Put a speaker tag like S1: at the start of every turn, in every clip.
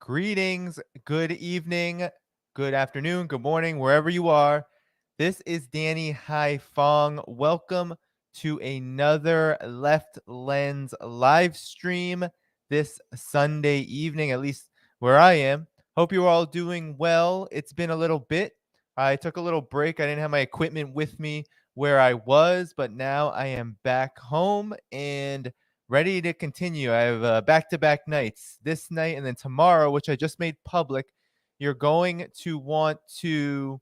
S1: Greetings, good evening, good afternoon, good morning, wherever you are. This is Danny Haiphong. Welcome to another Left Lens live stream this Sunday evening, at least where I am. Hope you're all doing well. It's been a little bit. I took a little break. I didn't have my equipment with me where I was, but now I am back home and ready to continue. I have back-to-back nights, this night and then tomorrow, which I just made public. You're going to want to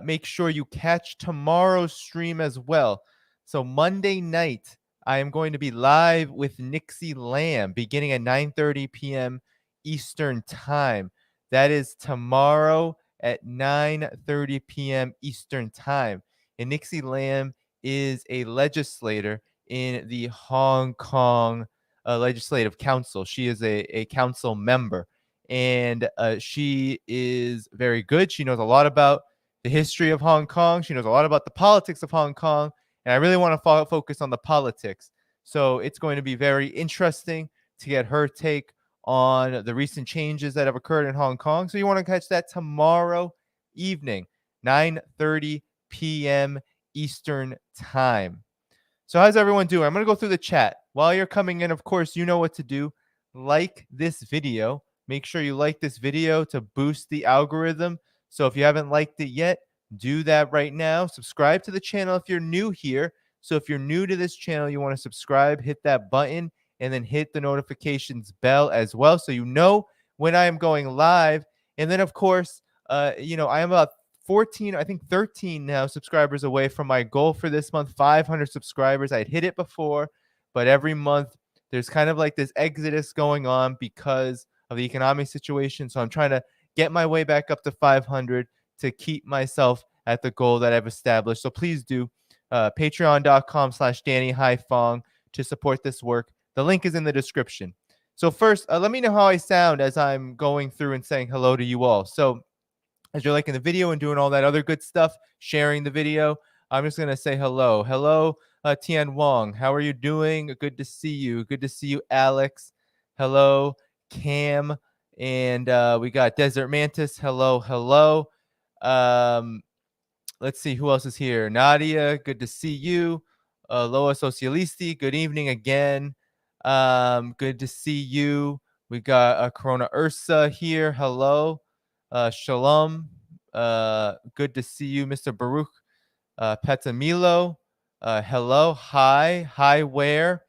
S1: make sure you catch tomorrow's stream as well. So Monday night, I am going to be live with Nixie Lamb beginning at 9:30 p.m. Eastern Time. That is tomorrow at 9:30 p.m. Eastern Time. And Nixie Lamb is a legislator in the Hong Kong Legislative Council. She is a council member, and she is very good. She knows a lot about the history of Hong Kong. She knows a lot about the politics of Hong Kong, and I really want to focus on the politics. So it's going to be very interesting to get her take on the recent changes that have occurred in Hong Kong. So you want to catch that tomorrow evening, 9:30 p.m. Eastern Time. So how's everyone doing? I'm going to go through the chat. While you're coming in, of course, you know what to do. Like this video. Make sure you like this video to boost the algorithm. So if you haven't liked it yet, do that right now. Subscribe to the channel if you're new here. So if you're new to this channel, you want to subscribe, hit that button, and then hit the notifications bell as well so you know when I am going live. And then, of course, I am about 14, I think 13 now subscribers away from my goal for this month, 500 subscribers. I'd hit it before, but every month there's kind of like this exodus going on because of the economic situation. So I'm trying to get my way back up to 500 to keep myself at the goal that I've established. So please do patreon.com/Danny Haiphong to support this work. The link is in the description. So first, let me know how I sound as I'm going through and saying hello to you all. So as you're liking the video and doing all that other good stuff, sharing the video, I'm just going to say hello. Hello, Tian Wong. How are you doing? Good to see you. Good to see you, Alex. Hello, Cam. And we got Desert Mantis. Hello, hello. Let's see who else is here. Nadia, good to see you. Loa Socialisti, good evening again. Good to see you. We got Corona Ursa here. Hello. Shalom. Good to see you, Mr. Baruch. Petamilo. Hello. Hi. Hi, where?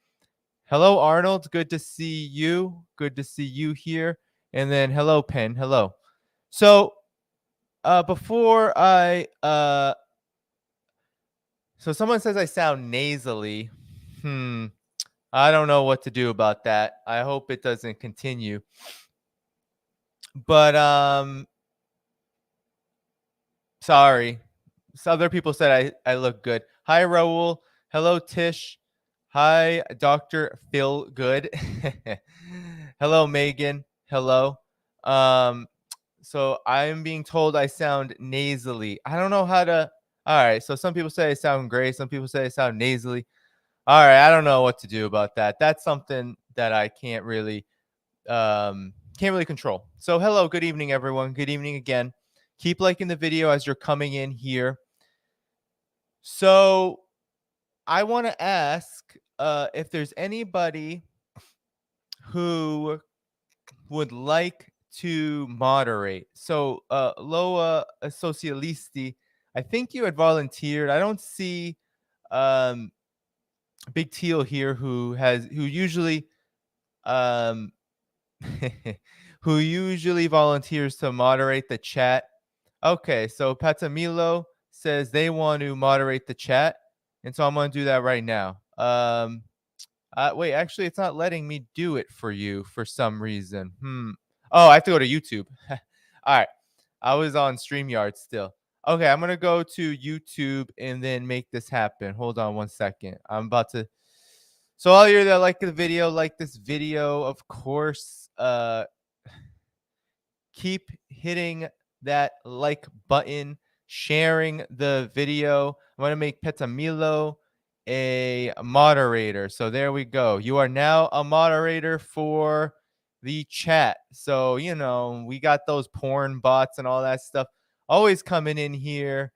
S1: Hello, Arnold. Good to see you. Good to see you here. And then hello, Pen. Hello. So before I so someone says I sound nasally. I don't know what to do about that. I hope it doesn't continue. But sorry. So other people said I look good. Hi, Raul. Hello, Tish. Hi, Dr. Phil Good. Hello, Megan. Hello. So I'm being told I sound nasally. I don't know how to. All right. So some people say I sound great. Some people say I sound nasally. All right. I don't know what to do about that. That's something that I can't really control. So hello, good evening, everyone. Good evening again. Keep liking the video as you're coming in here. So I want to ask if there's anybody who would like to moderate. So Loa Socialisti, I think you had volunteered. I don't see Big Teal here who usually who usually volunteers to moderate the chat. Okay, so Patamilo says they want to moderate the chat, and so I'm going to do that right now. Wait, actually, it's not letting me do it for you for some reason. Oh, I have to go to YouTube. All right, I was on StreamYard still. Okay, I'm going to go to YouTube and then make this happen. Hold on one second. I'm about to... So all you that like the video, like this video, of course, keep hitting that like button, sharing the video. I'm going to make Petamilo a moderator. So there we go. You are now a moderator for the chat. So, we got those porn bots and all that stuff always coming in here.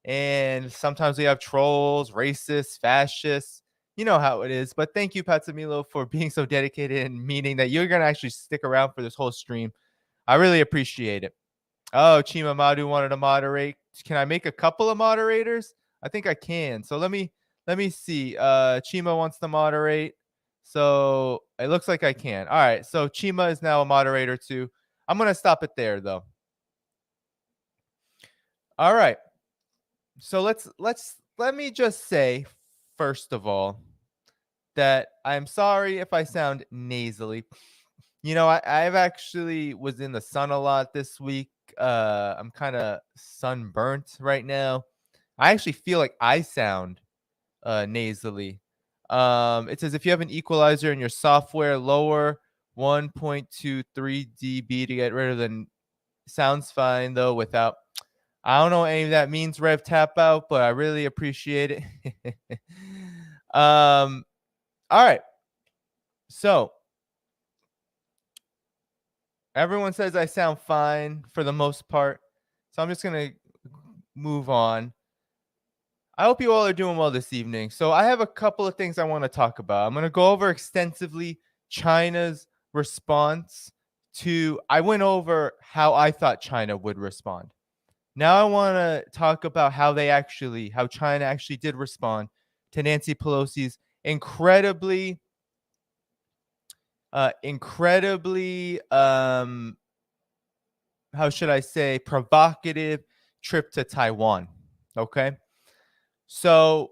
S1: And sometimes we have trolls, racists, fascists. You know how it is. But thank you, Patsamilo, for being so dedicated and meaning that you're going to actually stick around for this whole stream. I really appreciate it. Oh, Chima Madu wanted to moderate. Can I make a couple of moderators? I think I can. So let me see. Chima wants to moderate. So it looks like I can. All right. So Chima is now a moderator too. I'm going to stop it there though. All right. So let me just say first of all that I'm sorry if I sound nasally. I've actually was in the sun a lot this week. I'm kind of sunburnt right now. I actually feel like I sound nasally. It says if you have an equalizer in your software, lower 1.23 dB to get rid of the. Sounds fine though without. I don't know what any of that means, Rev Tap Out, but I really appreciate it. All right. So everyone says I sound fine for the most part. So I'm just going to move on. I hope you all are doing well this evening. So I have a couple of things I want to talk about. I'm going to go over extensively China's response to, I went over how I thought China would respond. Now I want to talk about how China actually did respond to Nancy Pelosi's incredibly, how should I say, provocative trip to Taiwan. Okay. So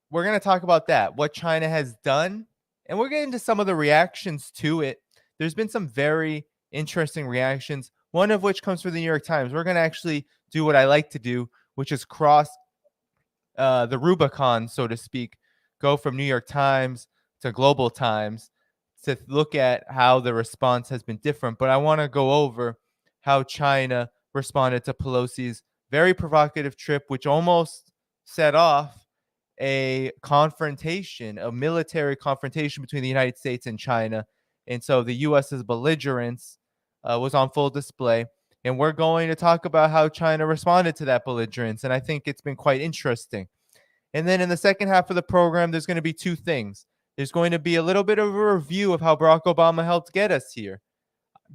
S1: we're going to talk about that, what China has done, and we're getting into some of the reactions to it. There's been some very interesting reactions, one of which comes from the New York Times. We're going to actually do what I like to do, which is cross the Rubicon, so to speak, go from New York Times to Global Times to look at how the response has been different. But I want to go over how China responded to Pelosi's very provocative trip, which almost set off a military confrontation between the United States and China. And so the U.S.'s belligerence was on full display. And we're going to talk about how China responded to that belligerence. And I think it's been quite interesting. And then in the second half of the program, there's going to be two things. There's going to be a little bit of a review of how Barack Obama helped get us here,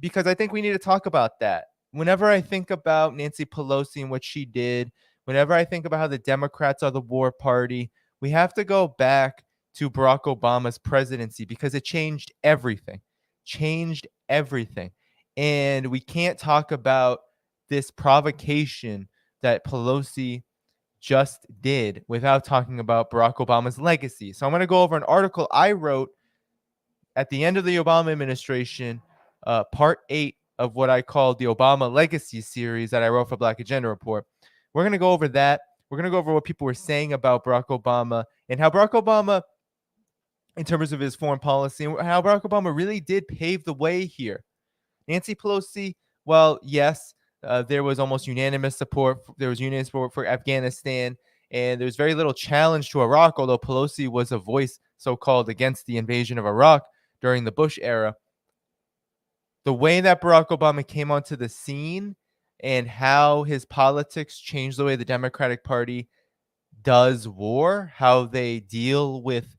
S1: because I think we need to talk about that. Whenever I think about Nancy Pelosi and what she did, whenever I think about how the Democrats are the war party, we have to go back to Barack Obama's presidency because it changed everything. And we can't talk about this provocation that Pelosi just did without talking about Barack Obama's legacy. So I'm going to go over an article I wrote at the end of the Obama administration, part 8 of what I call the Obama Legacy series that I wrote for Black Agenda Report. We're going to go over that. We're going to go over what people were saying about Barack Obama and how Barack Obama, in terms of his foreign policy, and how Barack Obama really did pave the way here. Nancy Pelosi, well, yes, there was almost unanimous support. There was unanimous support for Afghanistan, and there's very little challenge to Iraq, although Pelosi was a voice so-called against the invasion of Iraq during the Bush era. The way that Barack Obama came onto the scene and how his politics changed the way the Democratic Party does war, how they deal with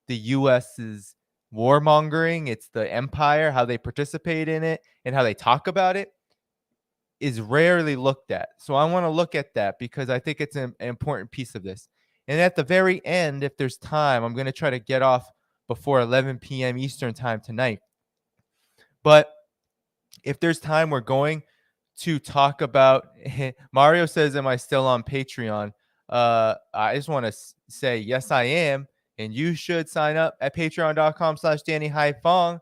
S1: the U.S.'s warmongering, it's the empire, how they participate in it, and how they talk about it, is rarely looked at. So I want to look at that because I think it's an important piece of this. And at the very end, if there's time, I'm going to try to get off before 11 p.m. Eastern time tonight. But if there's time, we're going to talk about Mario says, am I still on Patreon? I just want to say, yes, I am. And you should sign up at patreon.com/DannyHaiFong,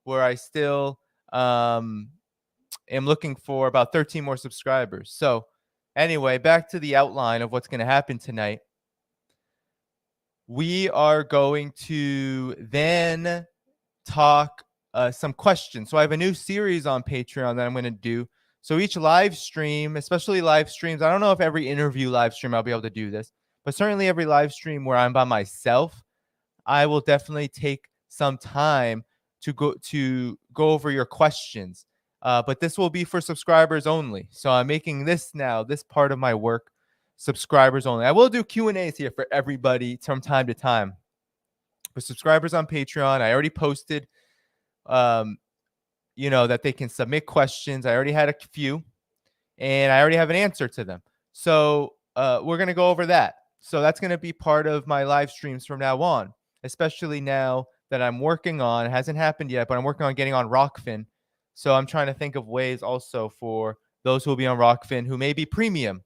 S1: where I still am looking for about 13 more subscribers. So anyway, back to the outline of what's going to happen tonight. We are going to then talk some questions. So I have a new series on Patreon that I'm going to do. So each live stream, especially live streams, I don't know if every interview live stream I'll be able to do this, but certainly every live stream where I'm by myself, I will definitely take some time to go over your questions. But this will be for subscribers only. So I'm making this part of my work, subscribers only. I will do Q&As here for everybody from time to time. But subscribers on Patreon, I already posted, that they can submit questions. I already had a few, and I already have an answer to them. So we're going to go over that. So that's going to be part of my live streams from now on, especially now that I'm working on, it hasn't happened yet, but I'm working on getting on Rockfin. So I'm trying to think of ways also for those who will be on Rockfin who may be premium.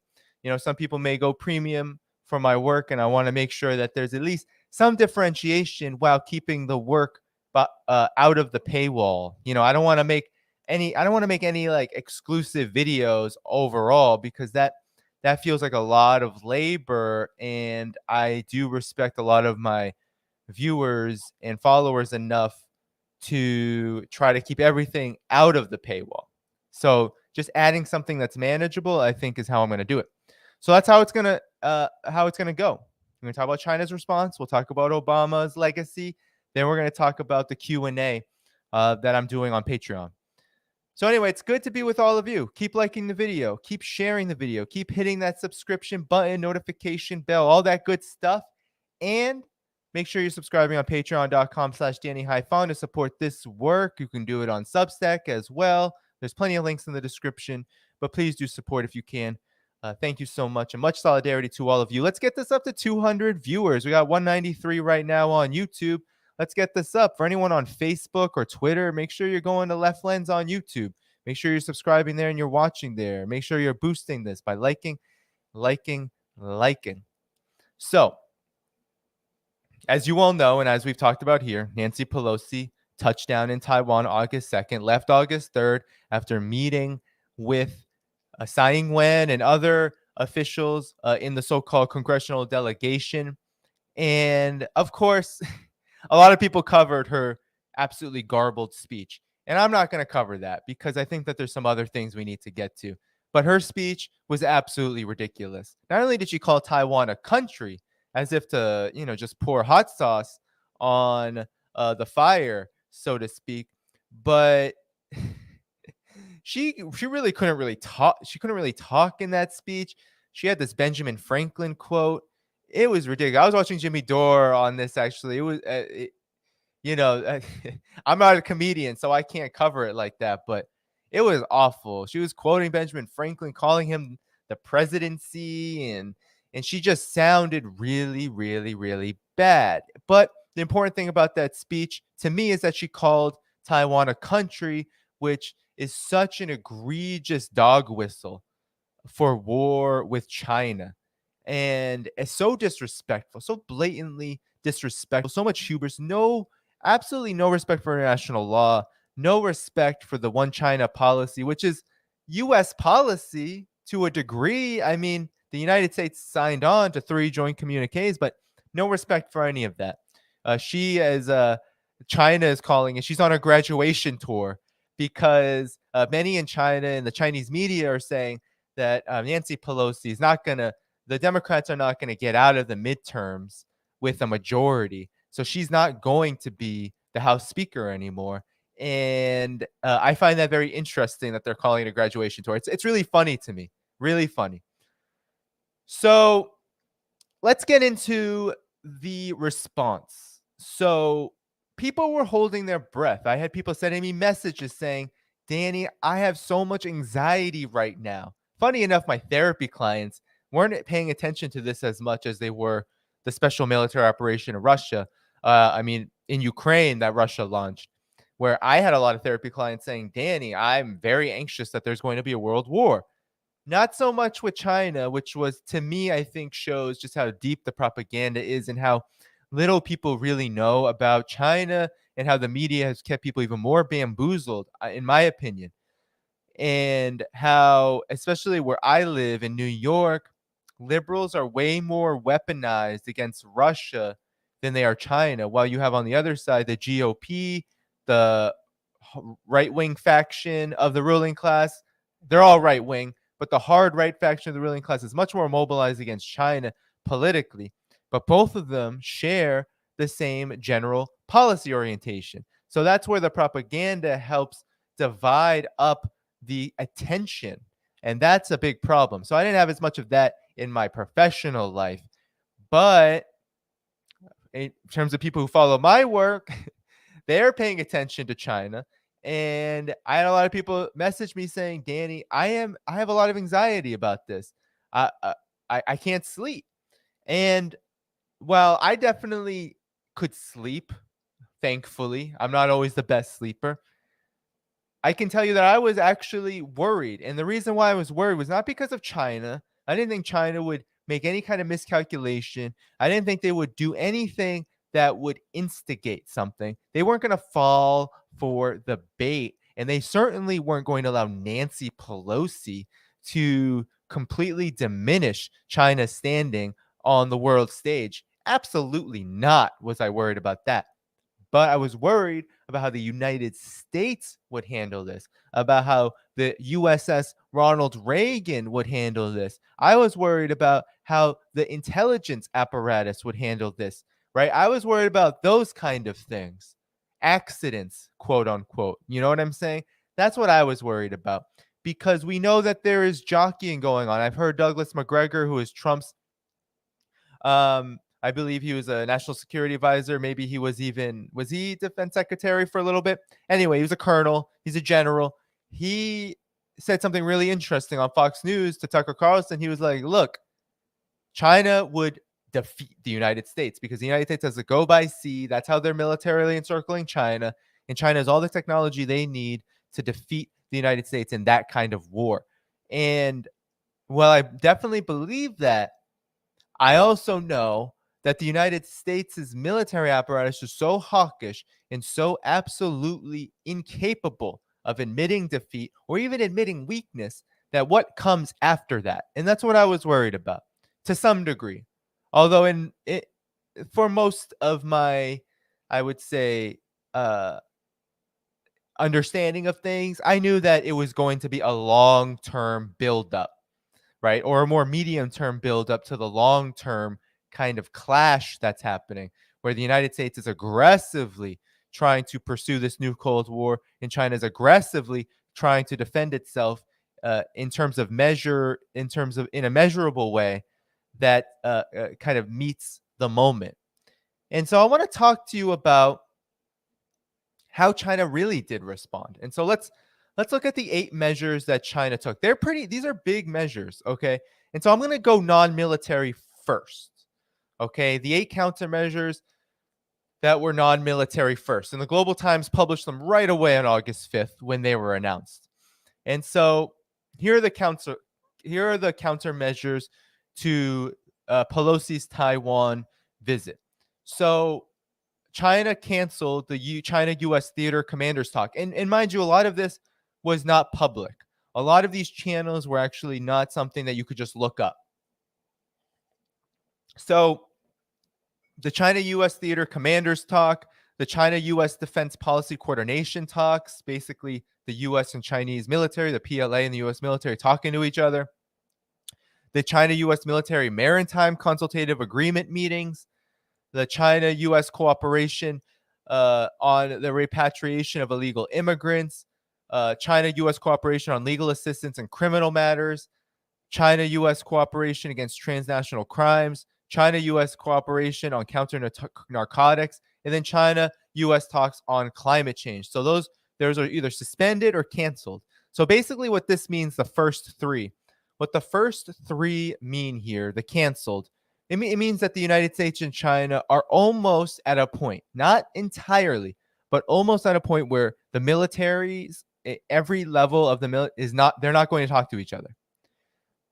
S1: Some people may go premium for my work, and I want to make sure that there's at least some differentiation while keeping the work out of the paywall. I don't want to make any like exclusive videos overall, because that feels like a lot of labor, and I do respect a lot of my viewers and followers enough to try to keep everything out of the paywall. So just adding something that's manageable, I think, is how I'm going to do it. So that's how it's going to go. We're going to talk about China's response. We'll talk about Obama's legacy. Then we're going to talk about the Q&A that I'm doing on Patreon. So anyway, it's good to be with all of you. Keep liking the video. Keep sharing the video. Keep hitting that subscription button, notification bell, all that good stuff. And make sure you're subscribing on patreon.com/DannyHaiphong to support this work. You can do it on Substack as well. There's plenty of links in the description, but please do support if you can. Thank you so much, and much solidarity to all of you. Let's get this up to 200 viewers. We got 193 right now on YouTube. Let's get this up. For anyone on Facebook or Twitter, make sure you're going to Left Lens on YouTube. Make sure you're subscribing there and you're watching there. Make sure you're boosting this by liking. So, as you all know, and as we've talked about here, Nancy Pelosi touched down in Taiwan August 2nd, left August 3rd after meeting with Tsai Ing-wen and other officials in the so-called congressional delegation. And of course, a lot of people covered her absolutely garbled speech. And I'm not going to cover that because I think that there's some other things we need to get to. But her speech was absolutely ridiculous. Not only did she call Taiwan a country, as if to, just pour hot sauce on the fire, so to speak, but she really couldn't really talk. She couldn't really talk in that speech. She had this Benjamin Franklin quote. It was ridiculous. I was watching Jimmy Dore on this, actually. It was, I'm not a comedian, so I can't cover it like that, but it was awful. She was quoting Benjamin Franklin, calling him the presidency, and she just sounded really, really, really bad. But the important thing about that speech to me is that she called Taiwan a country, which is such an egregious dog whistle for war with China. And it's so disrespectful, so blatantly disrespectful, so much hubris, absolutely no respect for international law, no respect for the one China policy, which is U.S. policy to a degree. I mean, the United States signed on to 3 joint communiques, but no respect for any of that. She, as China is calling it, she's on a graduation tour because many in China and the Chinese media are saying that Nancy Pelosi is not going to, the Democrats are not going to get out of the midterms with a majority. So she's not going to be the House Speaker anymore. And I find that very interesting that they're calling it a graduation tour. It's really funny to me, really funny. So let's get into the response. So people were holding their breath. I had people sending me messages saying, Danny, I have so much anxiety right now. Funny enough, my therapy clients weren't paying attention to this as much as they were the special military operation in Russia. In Ukraine that Russia launched, where I had a lot of therapy clients saying, Danny, I'm very anxious that there's going to be a world war. Not so much with China, which was, to me, I think shows just how deep the propaganda is and how little people really know about China and how the media has kept people even more bamboozled, in my opinion. And how, especially where I live in New York, liberals are way more weaponized against Russia than they are China, while you have on the other side the GOP, the right-wing faction of the ruling class. They're all right-wing, but the hard right faction of the ruling class is much more mobilized against China politically. But both of them share the same general policy orientation. So that's where the propaganda helps divide up the attention. And that's a big problem. So I didn't have as much of that in my professional life. But in terms of people who follow my work, they're paying attention to China. And I had a lot of people message me saying, Danny, I have a lot of anxiety about this. I, uh, I can't sleep. And while I definitely could sleep, thankfully, I'm not always the best sleeper. I can tell you that I was actually worried. And the reason why I was worried was not because of China. I didn't think China would make any kind of miscalculation. I didn't think they would do anything that would instigate something. They weren't going to fall for the bait. And they certainly weren't going to allow Nancy Pelosi to completely diminish China's standing on the world stage. Absolutely not was I worried about that. But I was worried about how the United States would handle this, about how the USS Ronald Reagan would handle this. I was worried about how the intelligence apparatus would handle this, right? I was worried about those kind of things. Accidents, quote unquote. You know what I'm saying? That's what I was worried about because we know that there is jockeying going on. I've heard Douglas McGregor, who is Trump's I believe he was a national security advisor. Maybe he was he defense secretary for a little bit? Anyway, he was a colonel. He's a general. He said something really interesting on Fox News to Tucker Carlson. He was like, look, China would defeat the United States because the United States has to go by sea. That's how they're militarily encircling China. And China has all the technology they need to defeat the United States in that kind of war. And well, I definitely believe that. I also know that the United States' military apparatus is so hawkish and so absolutely incapable of admitting defeat or even admitting weakness that what comes after that. And that's what I was worried about to some degree. Although for most of my, I would say, understanding of things, I knew that it was going to be a long-term buildup, right? Or a more medium-term buildup to the long-term kind of clash that's happening, where the United States is aggressively trying to pursue this new Cold War, and China is aggressively trying to defend itself in a measurable way that kind of meets the moment. And so I want to talk to you about how China really did respond. And so let's look at the 8 measures that China took. These are big measures, okay? And so I'm going to go non-military first. Okay, the 8 countermeasures that were non-military first. And the Global Times published them right away on August 5th when they were announced. And so here are the countermeasures to Pelosi's Taiwan visit. So China canceled the China-U.S. theater commanders talk. And mind you, a lot of this was not public. A lot of these channels were actually not something that you could just look up. So the China-U.S. theater commanders talk, the China-U.S. defense policy coordination talks, basically the U.S. and Chinese military, the PLA and the U.S. military talking to each other, the China-U.S. military maritime consultative agreement meetings, the China-U.S. cooperation on the repatriation of illegal immigrants, China-U.S. cooperation on legal assistance in criminal matters, China-U.S. cooperation against transnational crimes, China-U.S. cooperation on counter-narcotics, and then China-U.S. talks on climate change. So those are either suspended or canceled. So basically what this means, the first 3 mean here, the canceled, it means that the United States and China are almost at a point, not entirely, but almost at a point where the militaries, every level of the they're not going to talk to each other.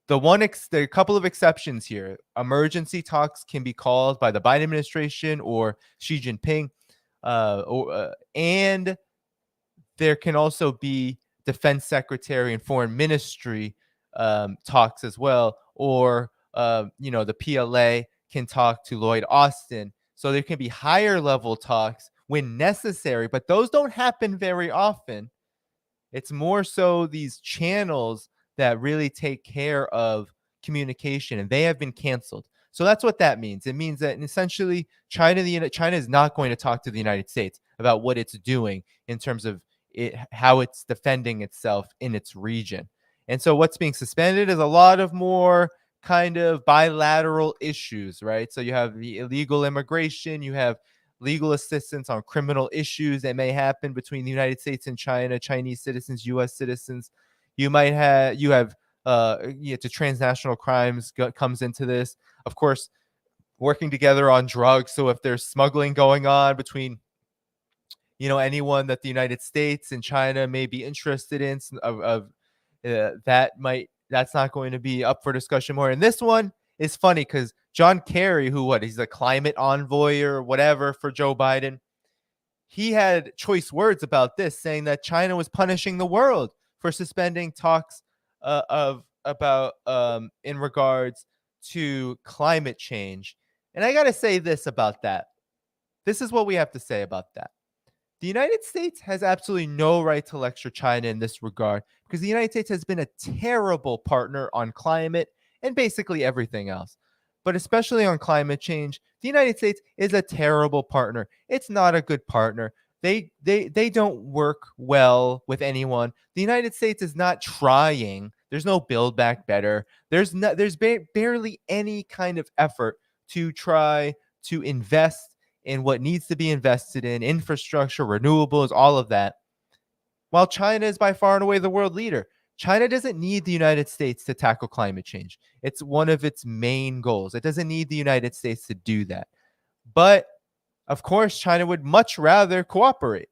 S1: There are a couple of exceptions here. Emergency talks can be called by the Biden administration or Xi Jinping, and there can also be defense secretary and foreign ministry talks as well, or the PLA can talk to Lloyd Austin. So there can be higher level talks when necessary, but those don't happen very often. It's more so these channels that really take care of communication, and they have been canceled. So that's what that means. It means that essentially China is not going to talk to the United States about what it's doing in terms of how it's defending itself in its region. And so what's being suspended is a lot of more kind of bilateral issues, right? So you have the illegal immigration, you have legal assistance on criminal issues that may happen between the United States and China, Chinese citizens, U.S. citizens. You have to transnational crimes comes into this. Of course, working together on drugs. So if there's smuggling going on between anyone that the United States and China may be interested in that's not going to be up for discussion more. And this one is funny because John Kerry, he's a climate envoy or whatever for Joe Biden, he had choice words about this, saying that China was punishing the world for suspending talks about in regards to climate change. And I got to say this about that. This is what we have to say about that. The United States has absolutely no right to lecture China in this regard because the United States has been a terrible partner on climate and basically everything else. But especially on climate change, the United States is a terrible partner. It's not a good partner. They don't work well with anyone. The United States is not trying. There's no Build Back Better. There's barely any kind of effort to try to invest in what needs to be invested in, infrastructure, renewables, all of that. While China is by far and away the world leader, China doesn't need the United States to tackle climate change. It's one of its main goals. It doesn't need the United States to do that. But of course, China would much rather cooperate.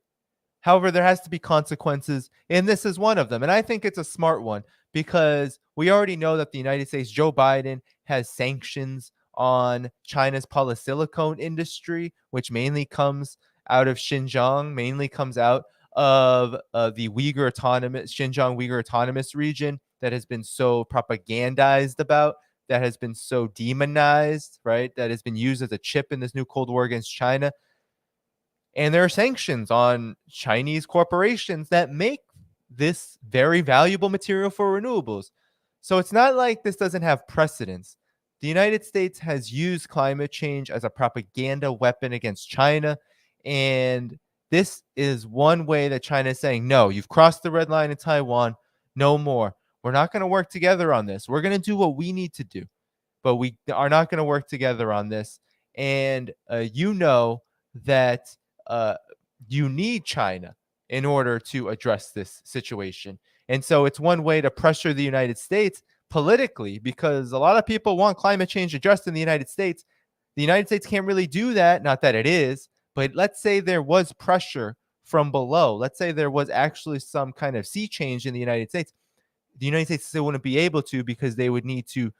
S1: However, there has to be consequences, and this is one of them. And I think it's a smart one because we already know that the United States, Joe Biden, has sanctions on China's polysilicon industry, which mainly comes out of Xinjiang, mainly comes out of the Xinjiang Uyghur Autonomous Region that has been so propagandized about, that has been so demonized, right? That has been used as a chip in this new Cold War against China. And there are sanctions on Chinese corporations that make this very valuable material for renewables. So it's not like this doesn't have precedence. The United States has used climate change as a propaganda weapon against China. And this is one way that China is saying, no, you've crossed the red line in Taiwan. No more. We're not going to work together on this. We're going to do what we need to do, but we are not going to work together on this. And that you need China in order to address this situation. And so it's one way to pressure the United States politically, because a lot of people want climate change addressed in the United States. The United States can't really do that. Not that it is, but let's say there was pressure from below. Let's say there was actually some kind of sea change in the United States. The United States still wouldn't be able to because they would need to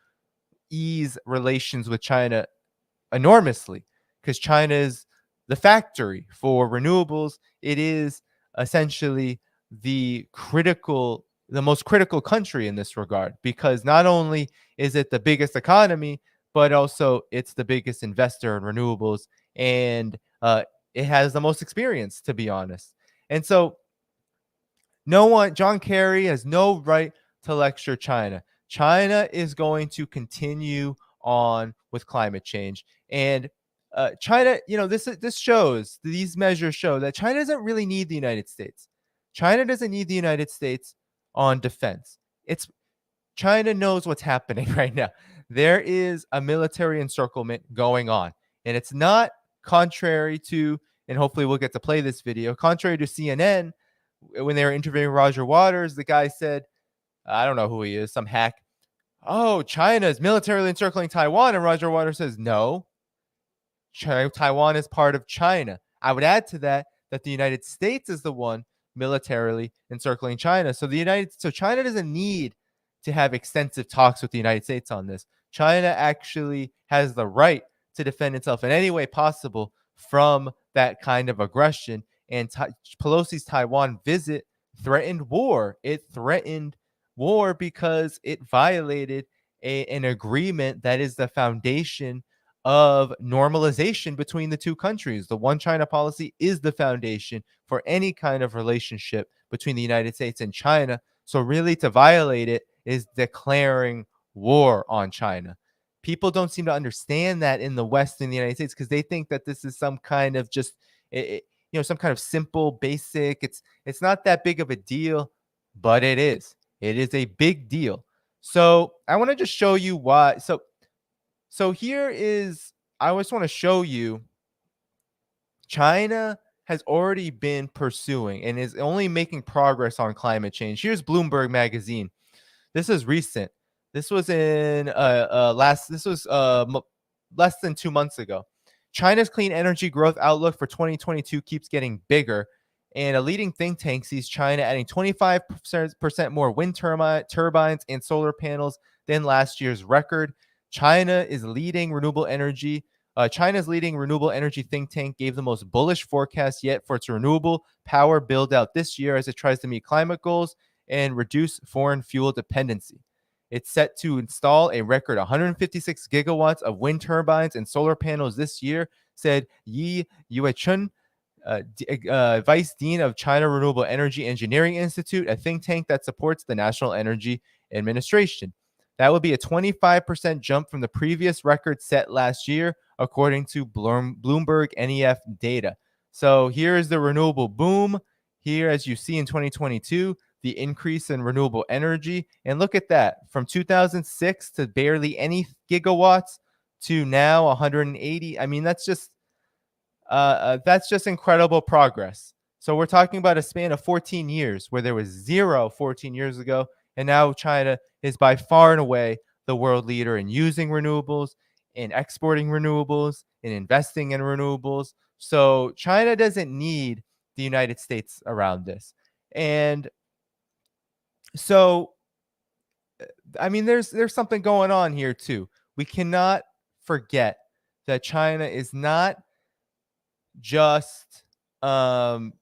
S1: ease relations with China enormously, because China is the factory for renewables. It is essentially the most critical country in this regard, because not only is it the biggest economy, but also it's the biggest investor in renewables, and it has the most experience, to be honest. And so John Kerry has no right to lecture China. China is going to continue on with climate change. And China, these measures show that China doesn't really need the United States. China doesn't need the United States on defense. China knows what's happening right now. There is a military encirclement going on, and it's not contrary to, and hopefully we'll get to play this video, contrary to CNN, when they were interviewing Roger Waters. The guy said, I don't know who he is, some hack, oh, China is militarily encircling Taiwan. And Roger Waters says, no, Taiwan is part of China. I would add to that the United States is the one militarily encircling China. So China doesn't need to have extensive talks with the United States on this. China actually has the right to defend itself in any way possible from that kind of aggression. And Pelosi's Taiwan visit threatened war. It threatened war because it violated an agreement that is the foundation of normalization between the two countries. The one China policy is the foundation for any kind of relationship between the United States and China. So really, to violate it is declaring war on China. People don't seem to understand that in the West, in the United States, because they think that this is some kind of just some kind of simple, basic. It's not that big of a deal, but it is. It is a big deal. So I want to just show you why. So here is, I just want to show you, China has already been pursuing and is only making progress on climate change. Here's Bloomberg magazine. This is recent. This was in less than 2 months ago. China's clean energy growth outlook for 2022 keeps getting bigger, and a leading think tank sees China adding 25% more wind turbines and solar panels than last year's record. China's leading renewable energy think tank gave the most bullish forecast yet for its renewable power build out this year as it tries to meet climate goals and reduce foreign fuel dependency. It's set to install a record 156 gigawatts of wind turbines and solar panels this year, said Yi Yuechun, Vice Dean of China Renewable Energy Engineering Institute, a think tank that supports the National Energy Administration. That would be a 25% jump from the previous record set last year, according to Bloomberg NEF data. So here is the renewable boom. Here, as you see in 2022, the increase in renewable energy. And look at that, from 2006 to barely any gigawatts to now 180. I mean, that's just incredible progress. So we're talking about a span of 14 years where there was zero 14 years ago. And now China is by far and away the world leader in using renewables, in exporting renewables, in investing in renewables. So China doesn't need the United States around this. And so, I mean, there's something going on here too. We cannot forget that China is not just about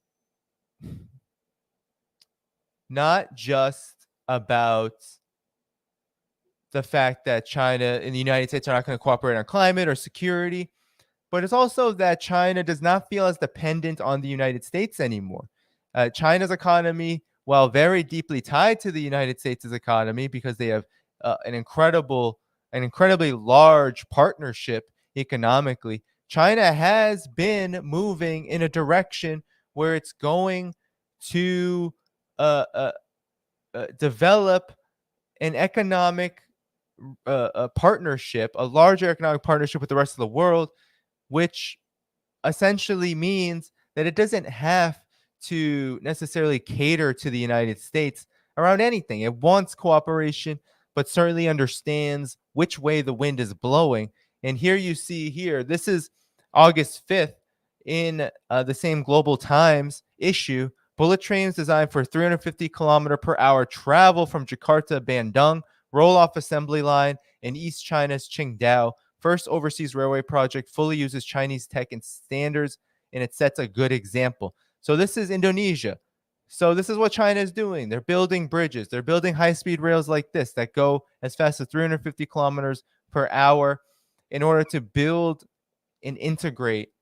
S1: the fact that China and the United States are not going to cooperate on climate or security, but it's also that China does not feel as dependent on the United States anymore. China's economy, while very deeply tied to the United States' economy because they have an incredibly large partnership economically, China has been moving in a direction where it's going to develop an economic partnership, a larger economic partnership with the rest of the world, which essentially means that it doesn't have to necessarily cater to the United States around anything. It wants cooperation, but certainly understands which way the wind is blowing. And here you see here, this is August 5th in the same Global Times issue. Bullet trains designed for 350 kilometer per hour travel from Jakarta, Bandung, roll-off assembly line in East China's Qingdao. First overseas railway project fully uses Chinese tech and standards, and it sets a good example. So this is Indonesia. So this is what China is doing. They're building bridges. They're building high-speed rails like this that go as fast as 350 kilometers per hour in order to build up and integrate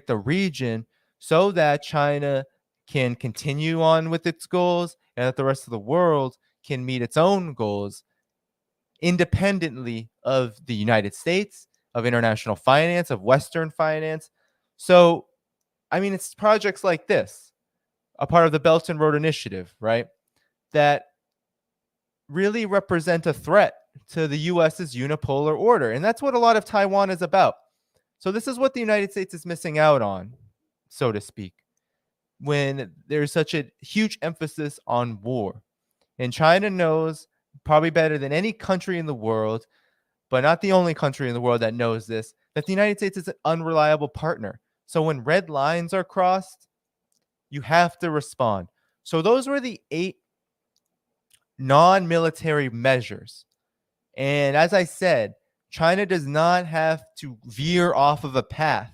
S1: the region so that China can continue on with its goals and that the rest of the world can meet its own goals independently of the United States, of international finance, of Western finance. So, I mean, it's projects like this, a part of the Belt and Road Initiative, right, that really represent a threat to the US's unipolar order. And that's what a lot of Taiwan is about. So this is what the United States is missing out on, so to speak, when there's such a huge emphasis on war. And China knows, probably better than any country in the world, but not the only country in the world that knows this, that the United States is an unreliable partner. So when red lines are crossed, you have to respond. So those were the 8 non-military measures. And as I said, China does not have to veer off of a path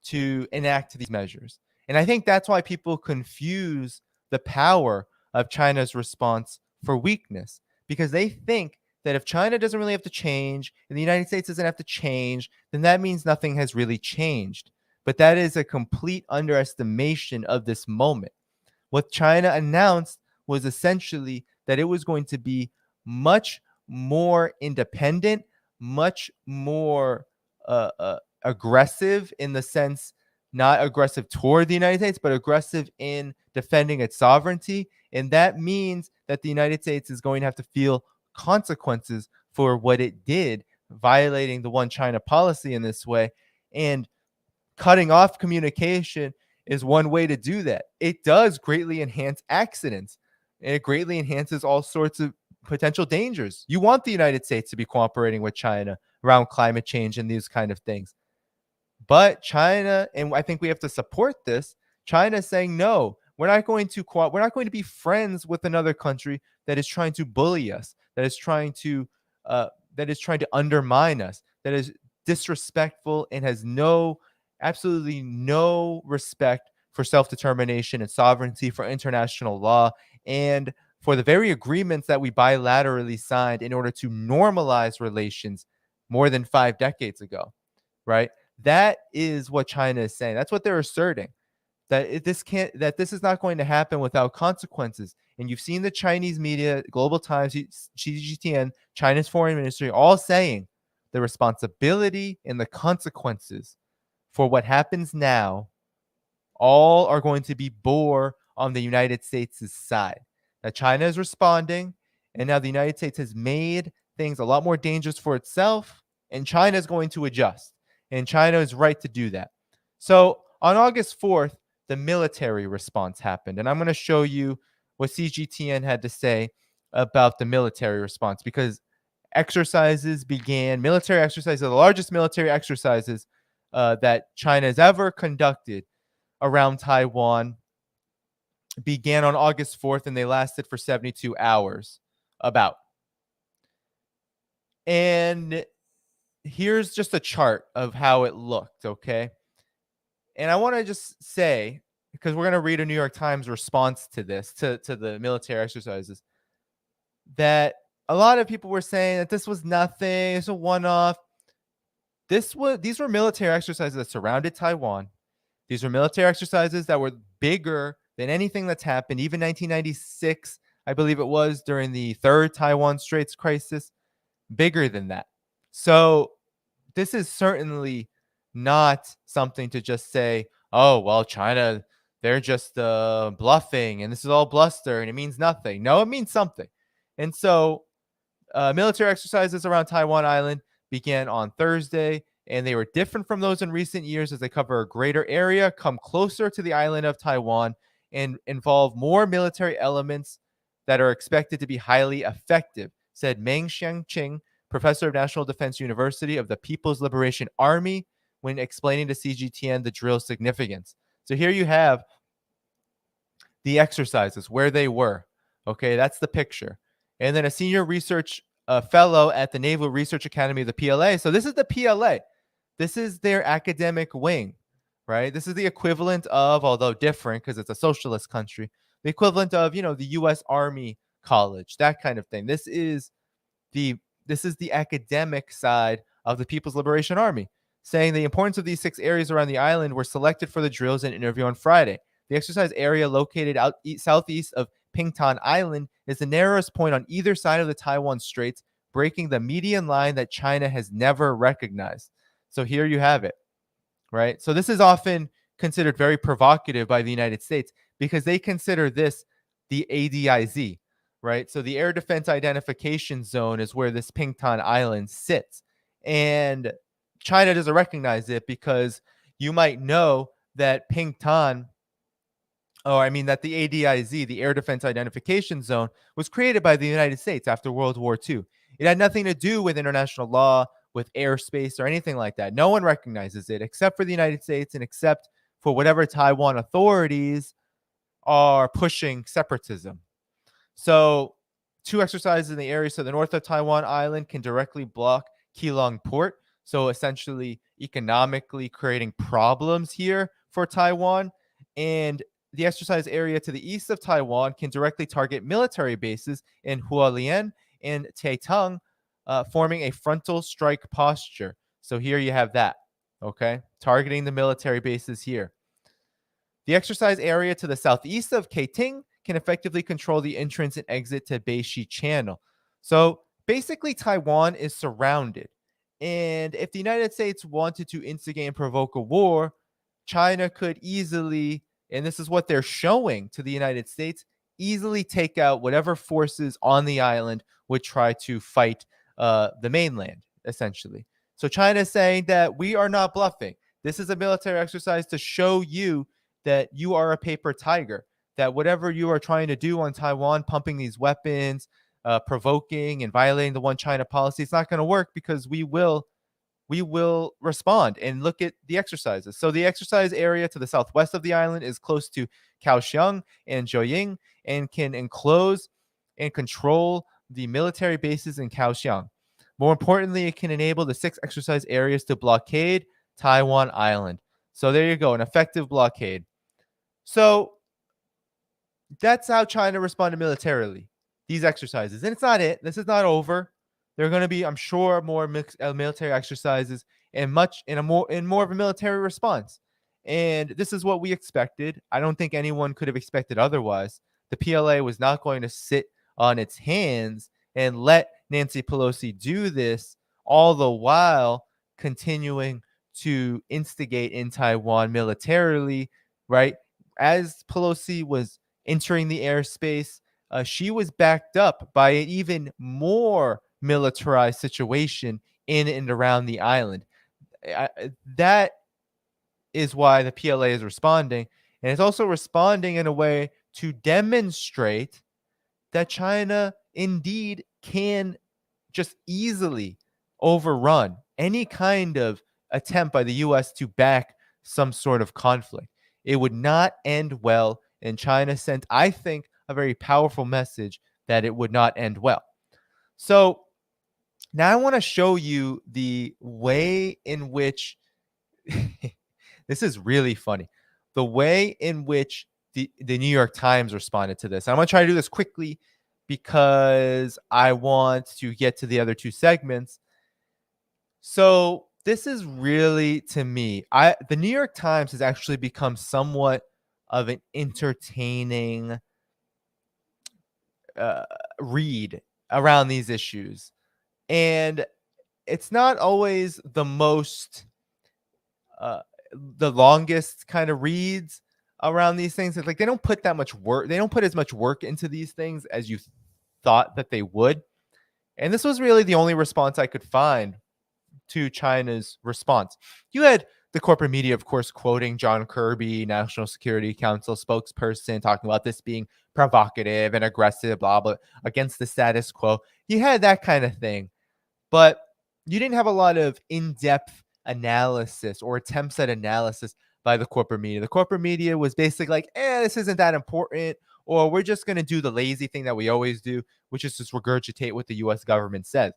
S1: to enact these measures. And I think that's why people confuse the power of China's response for weakness, because they think that if China doesn't really have to change and the United States doesn't have to change, then that means nothing has really changed. But that is a complete underestimation of this moment. What China announced was essentially that it was going to be much more independent, much more aggressive in the sense not aggressive toward the United States, but aggressive in defending its sovereignty. And that means that the United States is going to have to feel consequences for what it did, violating the one China policy in this way. And cutting off communication is one way to do that. It does greatly enhance accidents, and it greatly enhances all sorts of potential dangers. You want the United States to be cooperating with China around climate change and these kind of things. But China, and I think we have to support this, China is saying no. We're not going to be friends with another country that is trying to bully us, that is trying to uh, undermine us, that is disrespectful and has absolutely no respect for self-determination and sovereignty, for international law, and for the very agreements that we bilaterally signed in order to normalize relations more than 5 decades ago, right? That is what China is saying. That's what they're asserting. That this is not going to happen without consequences. And you've seen the Chinese media, Global Times, Xi Jinping, China's foreign ministry, all saying the responsibility and the consequences for what happens now all are going to be bore on the United States' side. That China is responding, and now the United States has made things a lot more dangerous for itself, and China is going to adjust. And China is right to do that. So on August 4th, the military response happened. And I'm going to show you what CGTN had to say about the military response, because military exercises, the largest military exercises that China has ever conducted around Taiwan, began on August 4th, and they lasted for 72 hours, about. And here's just a chart of how it looked, okay? And I want to just say, because we're going to read a New York Times response to this, to the military exercises, that a lot of people were saying that this was nothing, it's a one-off. These were military exercises that surrounded Taiwan. These were military exercises that were bigger than anything that's happened, even 1996, I believe it was, during the third Taiwan Straits crisis, bigger than that. So this is certainly not something to just say, oh, well, China, they're just bluffing, and this is all bluster, and it means nothing. No, it means something. And so military exercises around Taiwan Island began on Thursday, and they were different from those in recent years as they cover a greater area, come closer to the island of Taiwan, and involve more military elements that are expected to be highly effective, said Meng Xiangqing, professor of National Defense University of the People's Liberation Army, when explaining to CGTN the drill's significance. So here you have the exercises, where they were. Okay, that's the picture. And then a senior research fellow at the Naval Research Academy of the PLA. So this is the PLA. This is their academic wing, right? This is the equivalent of, although different because it's a socialist country, the equivalent of, the U.S. Army College, that kind of thing. This is the academic side of the People's Liberation Army, saying the importance of these 6 areas around the island were selected for the drills and interview on Friday. The exercise area located southeast of Pingtan Island is the narrowest point on either side of the Taiwan Straits, breaking the median line that China has never recognized. So here you have it, right? So this is often considered very provocative by the United States because they consider this the ADIZ, right? So the Air Defense Identification Zone is where this Pingtan Island sits. And China doesn't recognize it because you might know that that the ADIZ, the Air Defense Identification Zone, was created by the United States after World War II. It had nothing to do with international law, with airspace, or anything like that. No one recognizes it except for the United States and except for whatever Taiwan authorities are pushing separatism. So 2 exercises in the area to the north of Taiwan Island can directly block Keelung Port, so essentially economically creating problems here for Taiwan. And the exercise area to the east of Taiwan can directly target military bases in Hualien and Taitung, forming a frontal strike posture. So here you have that, okay? Targeting the military bases here. The exercise area to the southeast of Keiting can effectively control the entrance and exit to Beishi Channel. So basically, Taiwan is surrounded. And if the United States wanted to instigate and provoke a war, China could easily, and this is what they're showing to the United States, easily take out whatever forces on the island would try to fight the mainland, essentially. So China is saying that we are not bluffing. This is a military exercise to show you that you are a paper tiger, that whatever you are trying to do on Taiwan, pumping these weapons, provoking and violating the one China policy, it's not going to work because we will respond. And look at the exercises. So the exercise area to the southwest of the island is close to Kaohsiung and Zhouying and can enclose and control the military bases in Kaohsiung. More importantly, it can enable the 6 exercise areas to blockade Taiwan Island. So there you go, an effective blockade. So that's how China responded militarily, these exercises. And it's not it. This is not over. There are going to be, I'm sure, more military exercises and more of a military response. And this is what we expected. I don't think anyone could have expected otherwise. The PLA was not going to sit on its hands and let Nancy Pelosi do this, all the while continuing to instigate in Taiwan militarily, right? As Pelosi was entering the airspace, she was backed up by an even more militarized situation in and around the island. That is why the PLA is responding. And it's also responding in a way to demonstrate that China indeed can just easily overrun any kind of attempt by the U.S. to back some sort of conflict. It would not end well, and China sent, I think, a very powerful message that it would not end well. So now I want to show you the way in which this is really funny. The way in which the New York Times responded to this. I'm going to try to do this quickly because I want to get to the other 2 segments. So this is really, to me, the New York Times has actually become somewhat of an entertaining read around these issues. And it's not always the most, the longest kind of reads around these things. It's like they don't put that much work. They don't put as much work into these things as you thought that they would. And this was really the only response I could find to China's response. You had the corporate media, of course, quoting John Kirby, National Security Council spokesperson, talking about this being provocative and aggressive, blah, blah, against the status quo. You had that kind of thing. But you didn't have a lot of in-depth analysis or attempts at analysis by the corporate media. The corporate media was basically like, this isn't that important, or we're just going to do the lazy thing that we always do, which is just regurgitate what the U.S. government says.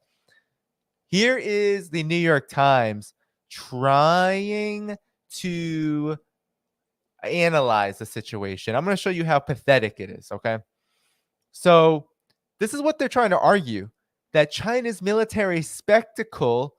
S1: Here is the New York Times trying to analyze the situation. I'm going to show you how pathetic it is, okay? So this is what they're trying to argue, that China's military spectacle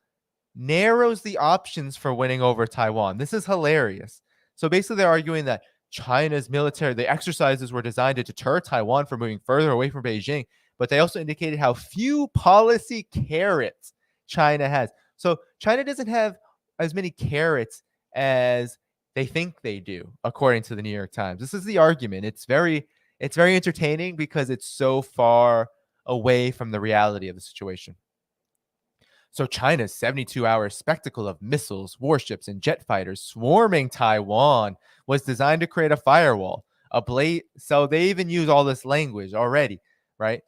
S1: narrows the options for winning over Taiwan. This is hilarious. So basically they're arguing that China's military, the exercises were designed to deter Taiwan from moving further away from Beijing, but they also indicated how few policy carrots China has. So China doesn't have as many carrots as they think they do, according to the New York Times. This is the argument. It's very entertaining because it's so far away from the reality of the situation. So China's 72-hour spectacle of missiles, warships, and jet fighters swarming Taiwan was designed to create a firewall, so they even use all this language already, right?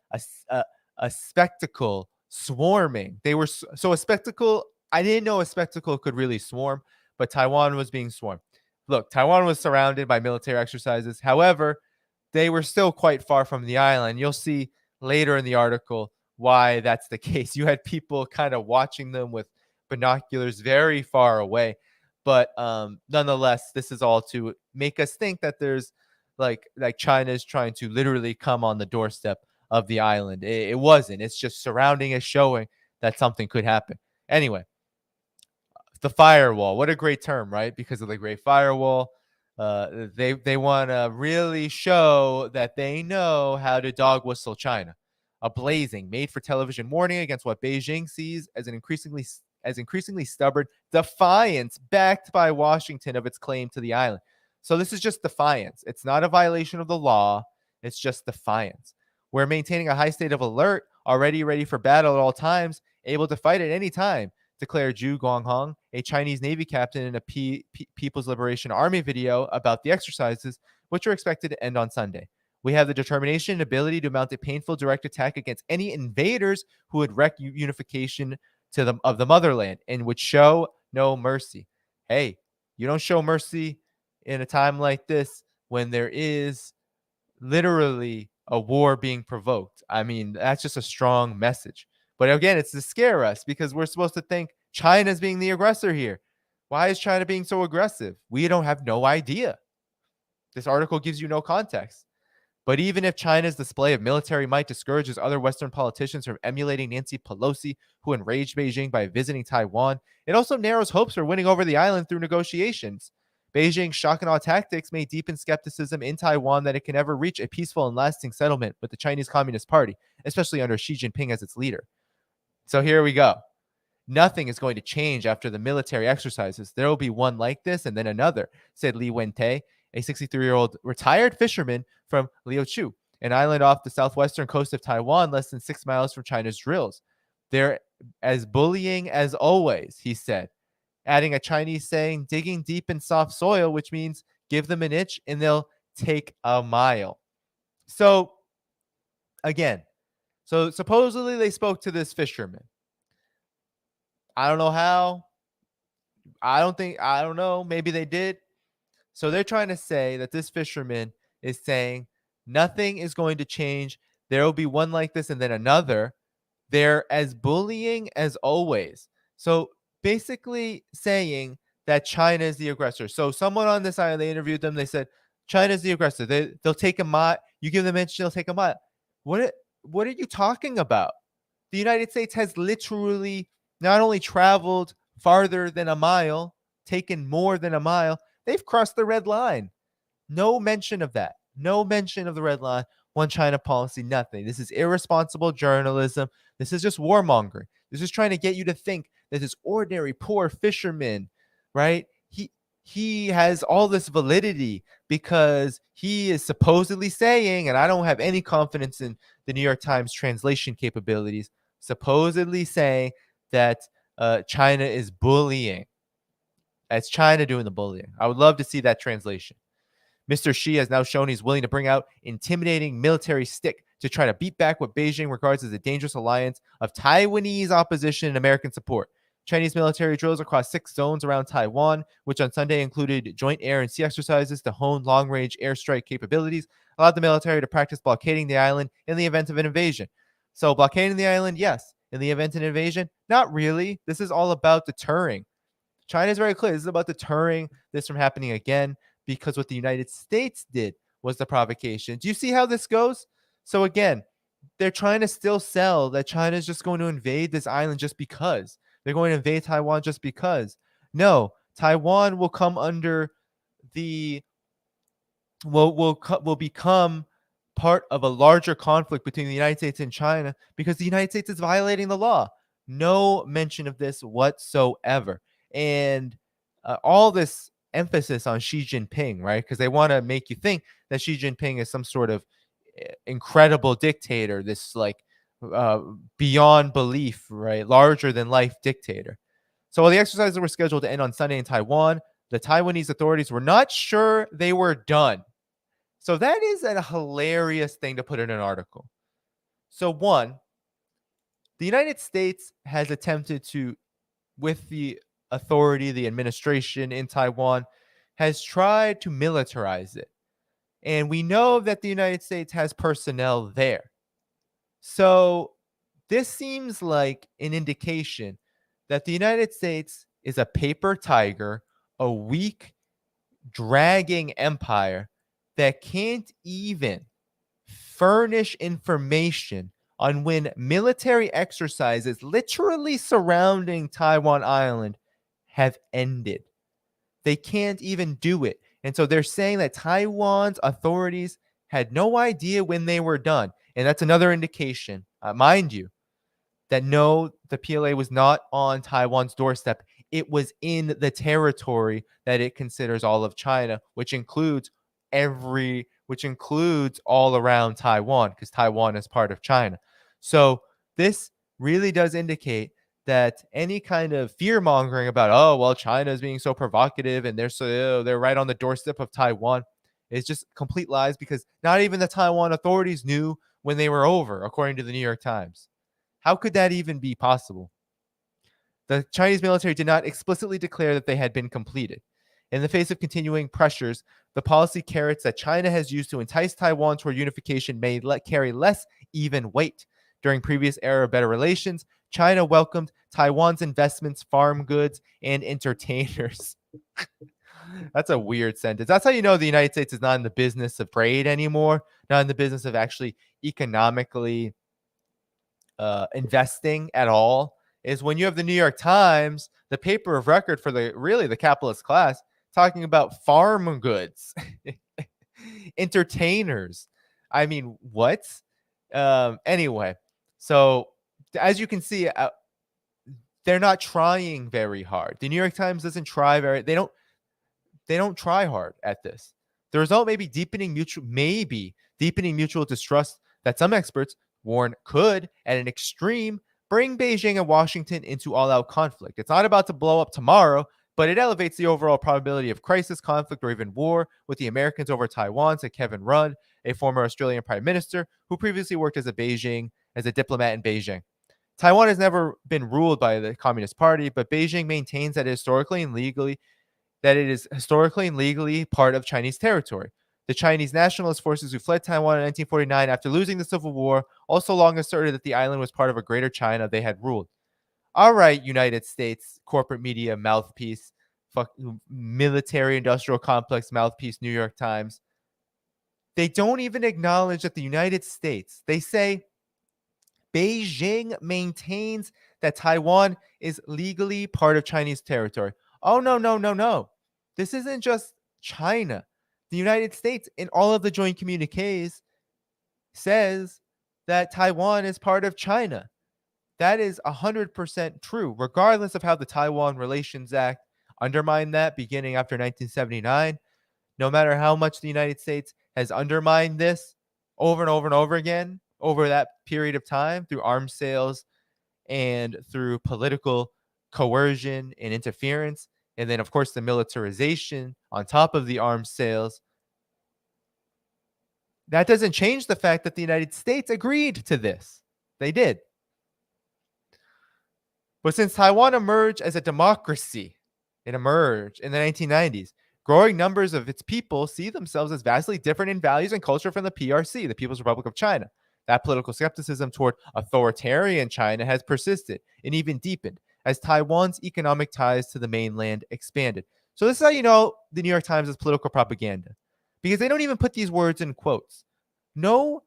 S1: A spectacle swarming. They were so a spectacle. I didn't know a spectacle could really swarm, but Taiwan was being swarmed. Look, Taiwan was surrounded by military exercises. However, they were still quite far from the island. You'll see later in the article why that's the case. You had people kind of watching them with binoculars very far away. But nonetheless, this is all to make us think that there's like China is trying to literally come on the doorstep of the island. It wasn't. It's just surrounding us, showing that something could happen. Anyway, the firewall. What a great term, right? Because of the Great Firewall. They want to really show that they know how to dog whistle China. A blazing, made-for-television warning against what Beijing sees as an increasingly as increasingly stubborn defiance backed by Washington of its claim to the island. So this is just defiance. It's not a violation of the law. It's just defiance. We're maintaining a high state of alert, already ready for battle at all times, able to fight at any time, declared Zhu Guanghong, a Chinese Navy captain, in a People's Liberation Army video about the exercises, which are expected to end on Sunday. We have the determination and ability to mount a painful direct attack against any invaders who would wreck unification of the motherland and would show no mercy. Hey, you don't show mercy in a time like this when there is literally a war being provoked. I mean, that's just a strong message. But again, it's to scare us because we're supposed to think China's being the aggressor here. Why is China being so aggressive? We don't have no idea. This article gives you no context. But even if China's display of military might discourages other Western politicians from emulating Nancy Pelosi, who enraged Beijing by visiting Taiwan, it also narrows hopes for winning over the island through negotiations. Beijing's shock and awe tactics may deepen skepticism in Taiwan that it can ever reach a peaceful and lasting settlement with the Chinese Communist Party, especially under Xi Jinping as its leader. So here we go. Nothing is going to change after the military exercises. There will be one like this and then another, said Li Wente, a 63-year-old retired fisherman from Liuqiu, an island off the southwestern coast of Taiwan, less than 6 miles from China's drills. They're as bullying as always, he said, adding a Chinese saying, digging deep in soft soil, which means give them an inch and they'll take a mile. So, again, so supposedly they spoke to this fisherman. I don't know how. I don't know. Maybe they did. So they're trying to say that this fisherman is saying nothing is going to change. There will be one like this and then another. They're as bullying as always. So basically saying that China is the aggressor. So someone on this island, they interviewed them. They said, China is the aggressor. They'll take a mile. You give them an inch, they'll take a mile. What are you talking about? The United States has literally not only traveled farther than a mile, taken more than a mile, they've crossed the red line. No mention of that. No mention of the red line. One China policy, nothing. This is irresponsible journalism. This is just warmongering. This is trying to get you to think that this ordinary poor fisherman, right? He has all this validity because he is supposedly saying, and I don't have any confidence in the New York Times translation capabilities, supposedly saying that China is bullying. That's China doing the bullying. I would love to see that translation. Mr. Xi has now shown he's willing to bring out intimidating military stick to try to beat back what Beijing regards as a dangerous alliance of Taiwanese opposition and American support. Chinese military drills across 6 zones around Taiwan, which on Sunday included joint air and sea exercises to hone long-range airstrike capabilities, allowed the military to practice blockading the island in the event of an invasion. So blockading the island, yes. In the event of an invasion, not really. This is all about deterring. China is very clear. This is about deterring this from happening again because what the United States did was the provocation. Do you see how this goes? So again, they're trying to still sell that China is just going to invade this island just because. They're going to invade Taiwan just because. No, Taiwan will come under the will become part of a larger conflict between the United States and China because the United States is violating the law. No mention of this whatsoever. And all this emphasis on Xi Jinping, right? Because they want to make you think that Xi Jinping is some sort of incredible dictator, this like beyond belief, right? Larger than life dictator. So while the exercises were scheduled to end on Sunday in Taiwan, the Taiwanese authorities were not sure they were done. So that is a hilarious thing to put in an article. So one, the United States has attempted to, with the authority, the administration in Taiwan, has tried to militarize it. And we know that the United States has personnel there. So this seems like an indication that the United States is a paper tiger, a weak, dragging empire that can't even furnish information on when military exercises literally surrounding Taiwan Island have ended. They can't even do it. And so they're saying that Taiwan's authorities had no idea when they were done. And that's another indication, mind you, that no, the PLA was not on Taiwan's doorstep. It was in the territory that it considers all of China, which includes all around Taiwan, because Taiwan is part of China. So this really does indicate that any kind of fear mongering about, oh, well, China is being so provocative and they're right on the doorstep of Taiwan, is just complete lies, because not even the Taiwan authorities knew when they were over, according to the New York Times. How could that even be possible? The Chinese military did not explicitly declare that they had been completed. In the face of continuing pressures, the policy carrots that China has used to entice Taiwan toward unification may carry less even weight. During previous era of better relations, China welcomed Taiwan's investments, farm goods, and entertainers. That's a weird sentence. That's how you know the United States is not in the business of trade anymore, not in the business of actually economically investing at all, is when you have the New York Times, the paper of record for the capitalist class, talking about farm goods, entertainers. I mean, what? Anyway, so as you can see, they're not trying very hard. The New York Times doesn't try very. They don't try hard at this. The result may be deepening mutual distrust that some experts warn could, at an extreme, bring Beijing and Washington into all-out conflict. It's not about to blow up tomorrow, but it elevates the overall probability of crisis, conflict, or even war with the Americans over Taiwan, said Kevin Rudd, a former Australian prime minister who previously worked as a diplomat in Beijing. Taiwan has never been ruled by the Communist Party, but Beijing maintains that it is historically and legally part of Chinese territory. The Chinese nationalist forces who fled Taiwan in 1949 after losing the Civil War also long asserted that the island was part of a greater China they had ruled. All right, United States corporate media mouthpiece, military industrial complex mouthpiece, New York Times. They don't even acknowledge that the United States, they say Beijing maintains that Taiwan is legally part of Chinese territory. Oh, no, no, no, no. This isn't just China. The United States, in all of the joint communiques, says that Taiwan is part of China. That is 100% true, regardless of how the Taiwan Relations Act undermined that beginning after 1979. No matter how much the United States has undermined this over and over and over again over that period of time through arms sales and through political coercion and interference, and then, of course, the militarization on top of the arms sales, that doesn't change the fact that the United States agreed to this. They did. But since Taiwan emerged as a democracy, it emerged in the 1990s, growing numbers of its people see themselves as vastly different in values and culture from the PRC, the People's Republic of China. That political skepticism toward authoritarian China has persisted and even deepened as Taiwan's economic ties to the mainland expanded. So this is how you know the New York Times is political propaganda, because they don't even put these words in quotes. No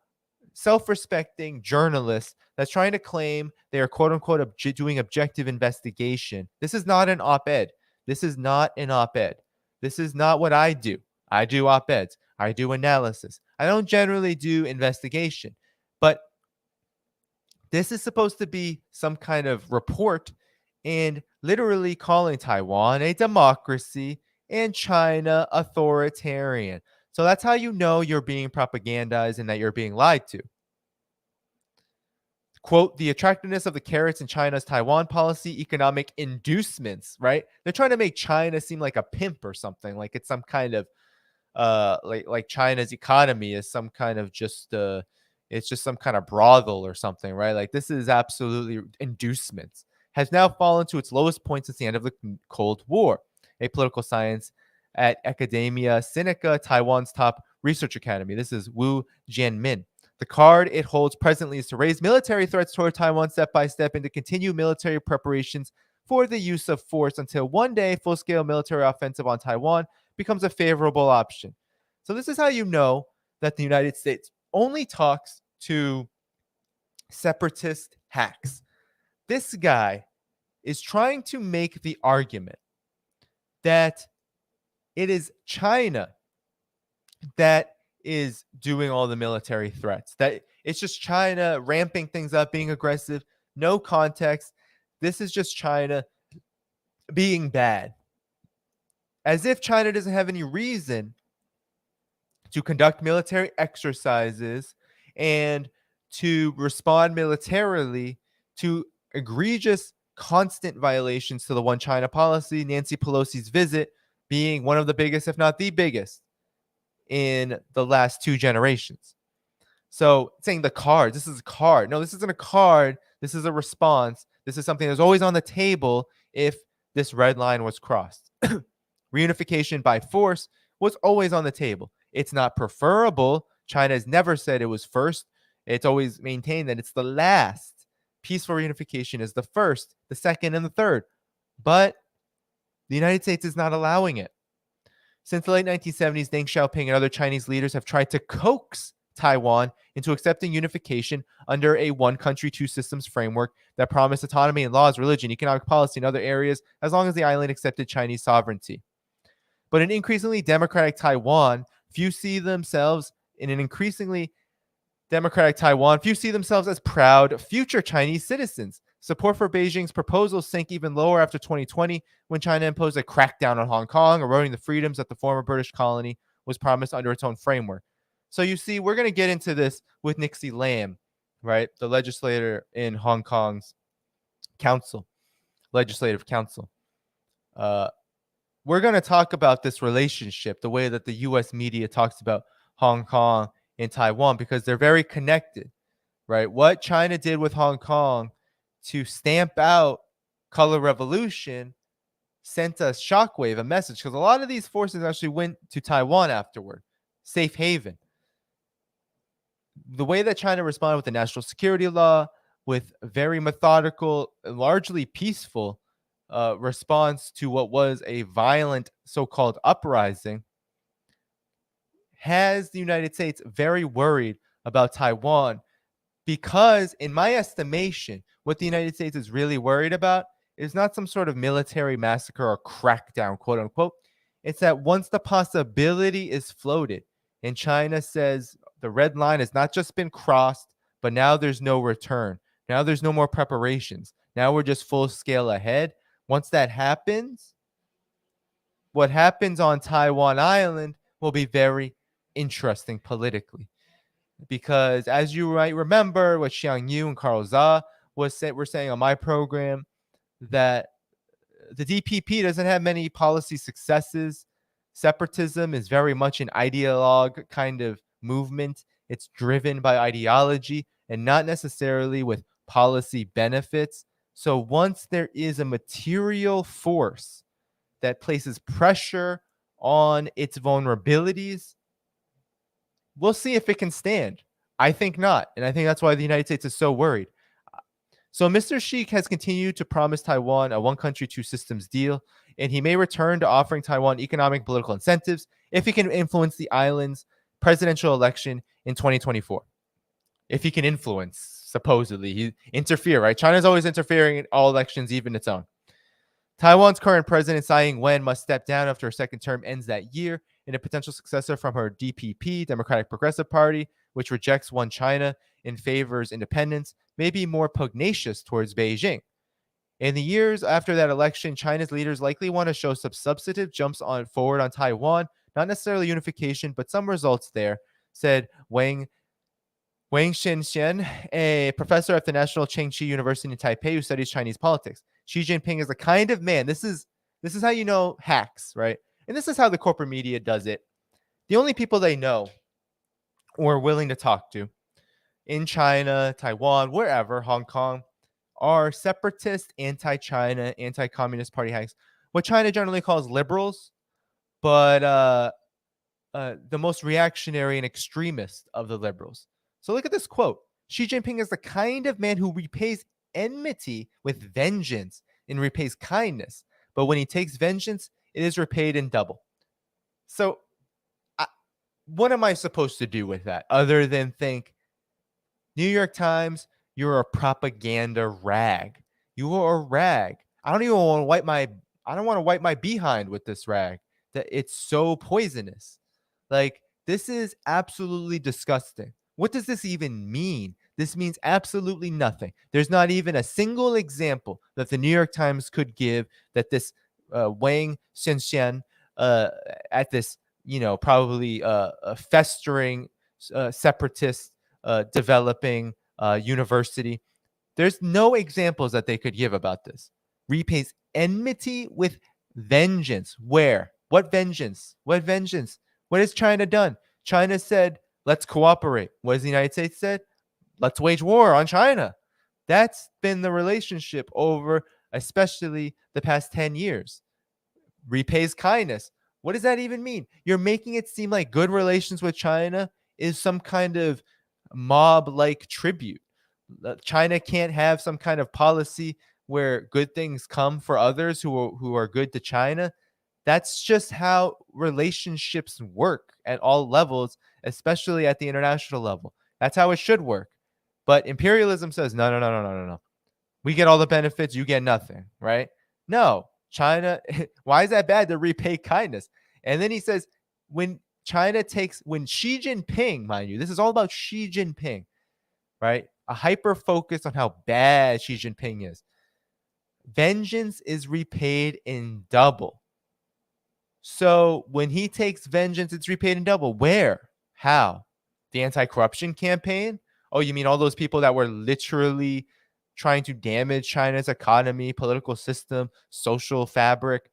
S1: self-respecting journalist that's trying to claim they are quote unquote doing objective investigation. This is not an op-ed. This is not an op-ed. This is not what I do. I do op-eds. I do analysis. I don't generally do investigation. But this is supposed to be some kind of report and literally calling Taiwan a democracy and China authoritarian. So that's how you know you're being propagandized and that you're being lied to. Quote, the attractiveness of the carrots in China's Taiwan policy, economic inducements, right? They're trying to make China seem like a pimp or something, like it's some kind of like China's economy is some kind of just it's just some kind of brothel or something, right? Like this is absolutely inducements. Has now fallen to its lowest point since the end of the Cold War. A political science at Academia Sinica, Taiwan's top research academy. This is Wu Jianmin. The card it holds presently is to raise military threats toward Taiwan step by step and to continue military preparations for the use of force until one day full-scale military offensive on Taiwan becomes a favorable option. So this is how you know that the United States only talks to separatist hacks. This guy is trying to make the argument that it is China that is doing all the military threats, that it's just China ramping things up, being aggressive. No context. This is just China being bad. As if China doesn't have any reason to conduct military exercises and to respond militarily to egregious constant violations to the One China policy, Nancy Pelosi's visit being one of the biggest, if not the biggest, in the last 2 generations. So saying the card, this is a card. No, this isn't a card. This is a response. This is something that's always on the table if this red line was crossed. Reunification by force was always on the table. It's not preferable. China has never said it was first. It's always maintained that it's the last. Peaceful reunification is the first, the second, and the third. But the United States is not allowing it. Since the late 1970s, Deng Xiaoping and other Chinese leaders have tried to coax Taiwan into accepting unification under a one country, two systems framework that promised autonomy in laws, religion, economic policy, and other areas as long as the island accepted Chinese sovereignty. But in increasingly democratic Taiwan, few see themselves as proud future Chinese citizens. Support for Beijing's proposals sank even lower after 2020 when China imposed a crackdown on Hong Kong, eroding the freedoms that the former British colony was promised under its own framework. So you see, we're going to get into this with Nixie Lam, right? The legislator in Hong Kong's legislative council. We're going to talk about this relationship, the way that the U.S. media talks about Hong Kong and Taiwan, because they're very connected, right? What China did with Hong Kong to stamp out color revolution sent a shockwave, a message, because a lot of these forces actually went to Taiwan afterward, safe haven. The way that China responded with the national security law, with very methodical, largely peaceful response to what was a violent so-called uprising, has the United States very worried about Taiwan, because in my estimation, what the United States is really worried about is not some sort of military massacre or crackdown, quote unquote. It's that once the possibility is floated and China says the red line has not just been crossed, but now there's no return. Now there's no more preparations. Now we're just full scale ahead. Once that happens, what happens on Taiwan Island will be very interesting politically. Because as you might remember, what Xiang Yu and Carl Zha were saying on my program, that the DPP doesn't have many policy successes. Separatism is very much an ideologue kind of movement. It's driven by ideology and not necessarily with policy benefits. So once there is a material force that places pressure on its vulnerabilities, we'll see if it can stand. I think not. And I think that's why the United States is so worried. So Mr. Sheikh has continued to promise Taiwan a one country, two systems deal, and he may return to offering Taiwan economic and political incentives if he can influence the island's presidential election in 2024. If he can influence, supposedly, he interfere, right? China's always interfering in all elections, even its own. Taiwan's current president, Tsai Ing-wen, must step down after her second term ends that year, and a potential successor from her DPP, Democratic Progressive Party, which rejects one China and favors independence, may be more pugnacious towards Beijing. In the years after that election, China's leaders likely want to show some substantive jumps forward on Taiwan, not necessarily unification, but some results there, said Wang Xinxian, a professor at the National Chengchi University in Taipei who studies Chinese politics. Xi Jinping is the kind of man, this is how you know hacks, right? And this is how the corporate media does it. The only people they know or are willing to talk to in China, Taiwan, wherever, Hong Kong, are separatist, anti-China, anti-communist party hacks. What China generally calls liberals, but the most reactionary and extremist of the liberals. So look at this quote. Xi Jinping is the kind of man who repays enmity with vengeance and repays kindness. But when he takes vengeance, it is repaid in double. So what am I supposed to do with that other than think, New York Times, you're a propaganda rag. You are a rag. I don't want to wipe my behind with this rag. That it's so poisonous. Like, this is absolutely disgusting. What does this even mean? This means absolutely nothing. There's not even a single example that the New York Times could give that this Wang Xianxian at this, probably a festering separatist developing university. There's no examples that they could give about this. Repays enmity with vengeance. Where? What vengeance? What vengeance? What has China done? China said, let's cooperate. What has the United States said? Let's wage war on China. That's been the relationship over especially the past 10 years. Repays kindness. What does that even mean? You're making it seem like good relations with China is some kind of mob like tribute. China can't have some kind of policy where good things come for others who are good to China. That's just how relationships work at all levels, especially at the international level. That's how it should work. But imperialism says, no, no, no, no, no, no, no. We get all the benefits, you get nothing, right? No, China, why is that bad to repay kindness? And then he says, when Xi Jinping, mind you, this is all about Xi Jinping, right? A hyper focus on how bad Xi Jinping is. Vengeance is repaid in double. So when he takes vengeance, it's repaid in double. Where? How? The anti-corruption campaign? Oh, you mean all those people that were literally trying to damage China's economy, political system, social fabric?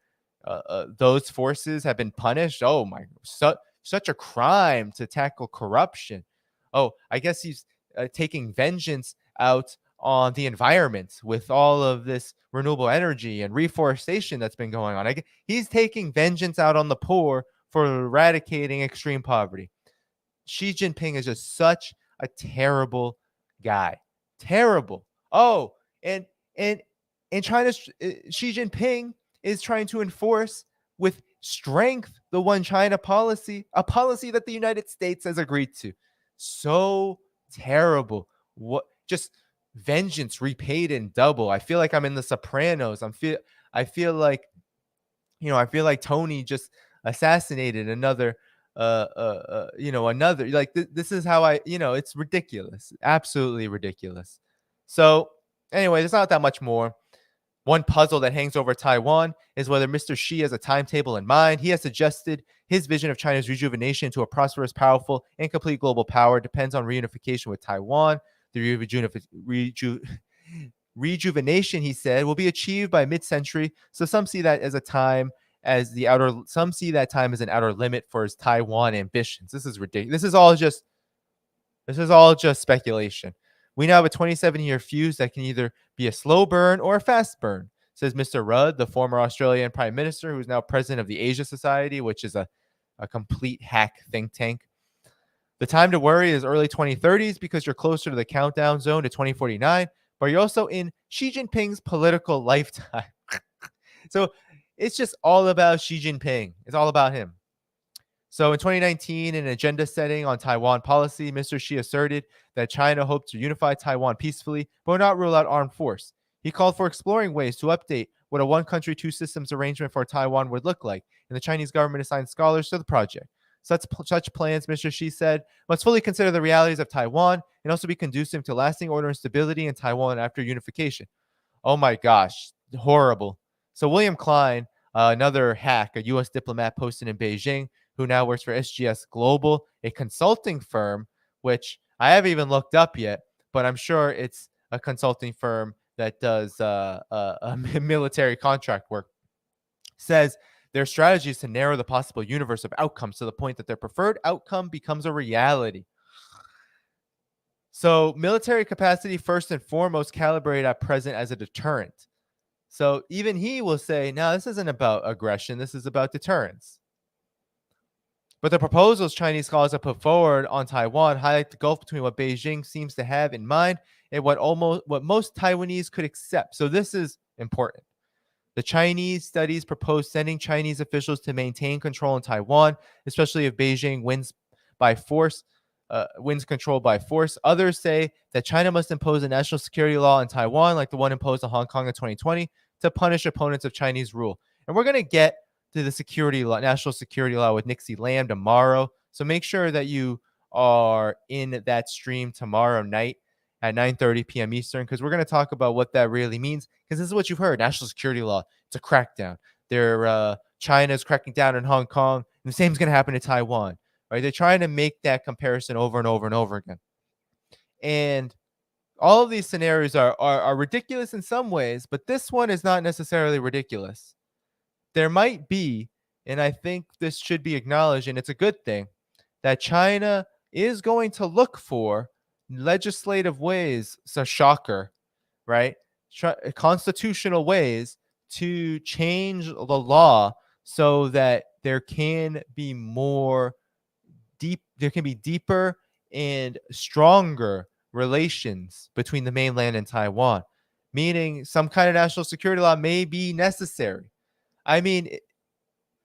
S1: Those forces have been punished. Oh my, such a crime to tackle corruption. Oh, I guess he's taking vengeance out on the environment with all of this renewable energy and reforestation that's been going on. He's taking vengeance out on the poor for eradicating extreme poverty. Xi Jinping is just such a terrible guy. Terrible. Oh, and China, Xi Jinping is trying to enforce with strength the one China policy, a policy that the United States has agreed to. So terrible. What just vengeance repaid in double. I feel like I'm in The Sopranos. I feel like Tony just assassinated another another, like this is how it's ridiculous. Absolutely ridiculous. So anyway, there's not that much more. One puzzle that hangs over Taiwan is whether Mr. Xi has a timetable in mind. He has suggested his vision of China's rejuvenation to a prosperous, powerful, and complete global power depends on reunification with Taiwan. The rejuvenation, he said, will be achieved by mid-century. So some see that some see that time as an outer limit for his Taiwan ambitions. This is ridiculous. This is all just speculation. We now have a 27-year fuse that can either be a slow burn or a fast burn, says Mr. Rudd, the former Australian Prime Minister, who is now president of the Asia Society, which is a complete hack think tank. The time to worry is early 2030s because you're closer to the countdown zone to 2049, but you're also in Xi Jinping's political lifetime. So it's just all about Xi Jinping. It's all about him. So in 2019, in an agenda setting on Taiwan policy, Mr. Xi asserted that China hoped to unify Taiwan peacefully, but would not rule out armed force. He called for exploring ways to update what a one country, two systems arrangement for Taiwan would look like, and the Chinese government assigned scholars to the project. Such plans, Mr. Xi said, must fully consider the realities of Taiwan and also be conducive to lasting order and stability in Taiwan after unification. Oh my gosh, horrible. So William Klein, another hack, a U.S. diplomat posted in Beijing, who now works for SGS Global, a consulting firm, which I haven't even looked up yet, but I'm sure it's a consulting firm that does military contract work, says their strategy is to narrow the possible universe of outcomes to the point that their preferred outcome becomes a reality. So military capacity, first and foremost, calibrated at present as a deterrent. So even he will say, no, this isn't about aggression. This is about deterrence. But the proposals Chinese scholars have put forward on Taiwan highlight the gulf between what Beijing seems to have in mind and what most Taiwanese could accept. So this is important. The Chinese studies propose sending Chinese officials to maintain control in Taiwan, especially if Beijing wins control by force. Others say that China must impose a national security law in Taiwan, like the one imposed on Hong Kong in 2020, to punish opponents of Chinese rule. And we're going to get to the security law, national security law, with Nixie Lam tomorrow. So make sure that you are in that stream tomorrow night. at 9:30 p.m. Eastern, because we're going to talk about what that really means, because this is what you've heard. National security law, it's a crackdown. China's cracking down in Hong Kong, and the same is going to happen to Taiwan, right? They're trying to make that comparison over and over and over again. And all of these scenarios are ridiculous in some ways, but this one is not necessarily ridiculous. There might be, and I think this should be acknowledged, and it's a good thing, that China is going to look for legislative ways, so shocker, right? Constitutional ways to change the law so that there can be deeper and stronger relations between the mainland and Taiwan, meaning some kind of national security law may be necessary. I mean,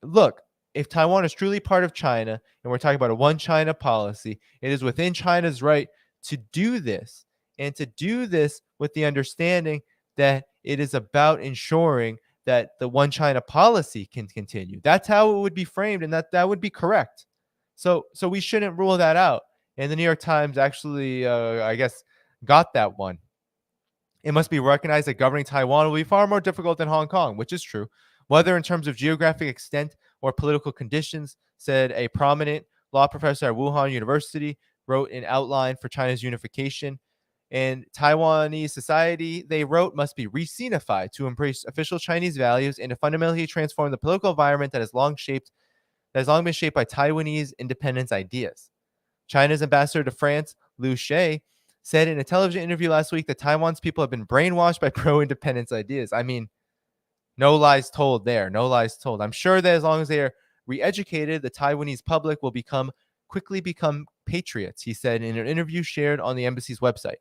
S1: look, if Taiwan is truly part of China and we're talking about a one China policy, it is within China's right to do this, and to do this with the understanding that it is about ensuring that the one China policy can continue. That's how it would be framed, and that would be correct. So we shouldn't rule that out. And the New York Times actually, I guess, got that one. It must be recognized that governing Taiwan will be far more difficult than Hong Kong, which is true, whether in terms of geographic extent or political conditions, said a prominent law professor at Wuhan University, wrote an outline for China's unification. And Taiwanese society, they wrote, must be re-Sinified to embrace official Chinese values and to fundamentally transform the political environment that has long been shaped by Taiwanese independence ideas. China's ambassador to France, Liu She, said in a television interview last week that Taiwan's people have been brainwashed by pro-independence ideas. I mean, no lies told there. No lies told. I'm sure that as long as they are re-educated, the Taiwanese public will quickly become patriots, he said in an interview shared on the embassy's website.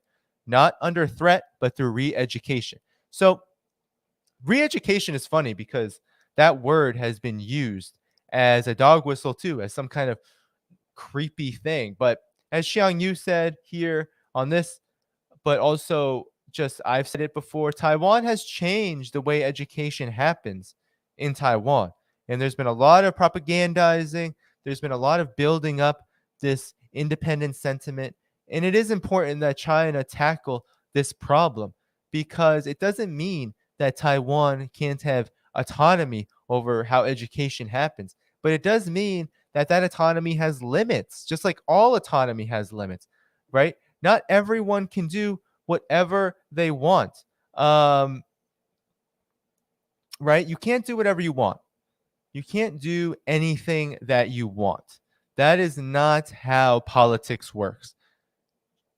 S1: Not under threat, but through re-education. So re-education is funny because that word has been used as a dog whistle too, as some kind of creepy thing. But as Xiang Yu said here on this, but also just I've said it before, Taiwan has changed the way education happens in Taiwan. And there's been a lot of propagandizing. There's been a lot of building up this independent sentiment. And it is important that China tackle this problem, because it doesn't mean that Taiwan can't have autonomy over how education happens. But it does mean that autonomy has limits, just like all autonomy has limits, right? Not everyone can do whatever they want. Right? You can't do whatever you want. You can't do anything that you want. That is not how politics works.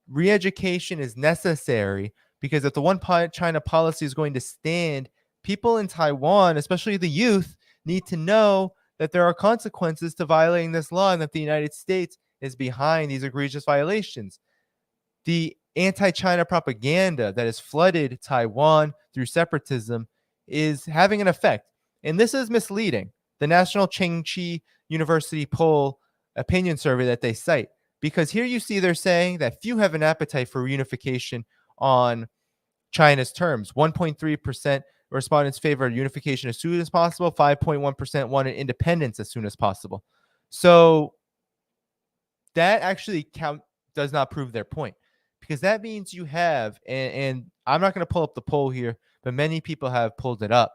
S1: Re-education is necessary because if the one China policy is going to stand, people in Taiwan, especially the youth, need to know that there are consequences to violating this law and that the United States is behind these egregious violations. The anti-China propaganda that has flooded Taiwan through separatism is having an effect. And this is misleading. The National Chengchi University poll opinion survey that they cite, because here you see they're saying that few have an appetite for reunification on China's terms. 1.3% respondents favor unification as soon as possible. 5.1% wanted independence as soon as possible. So that actually does not prove their point, because that means you have, and I'm not going to pull up the poll here, but many people have pulled it up.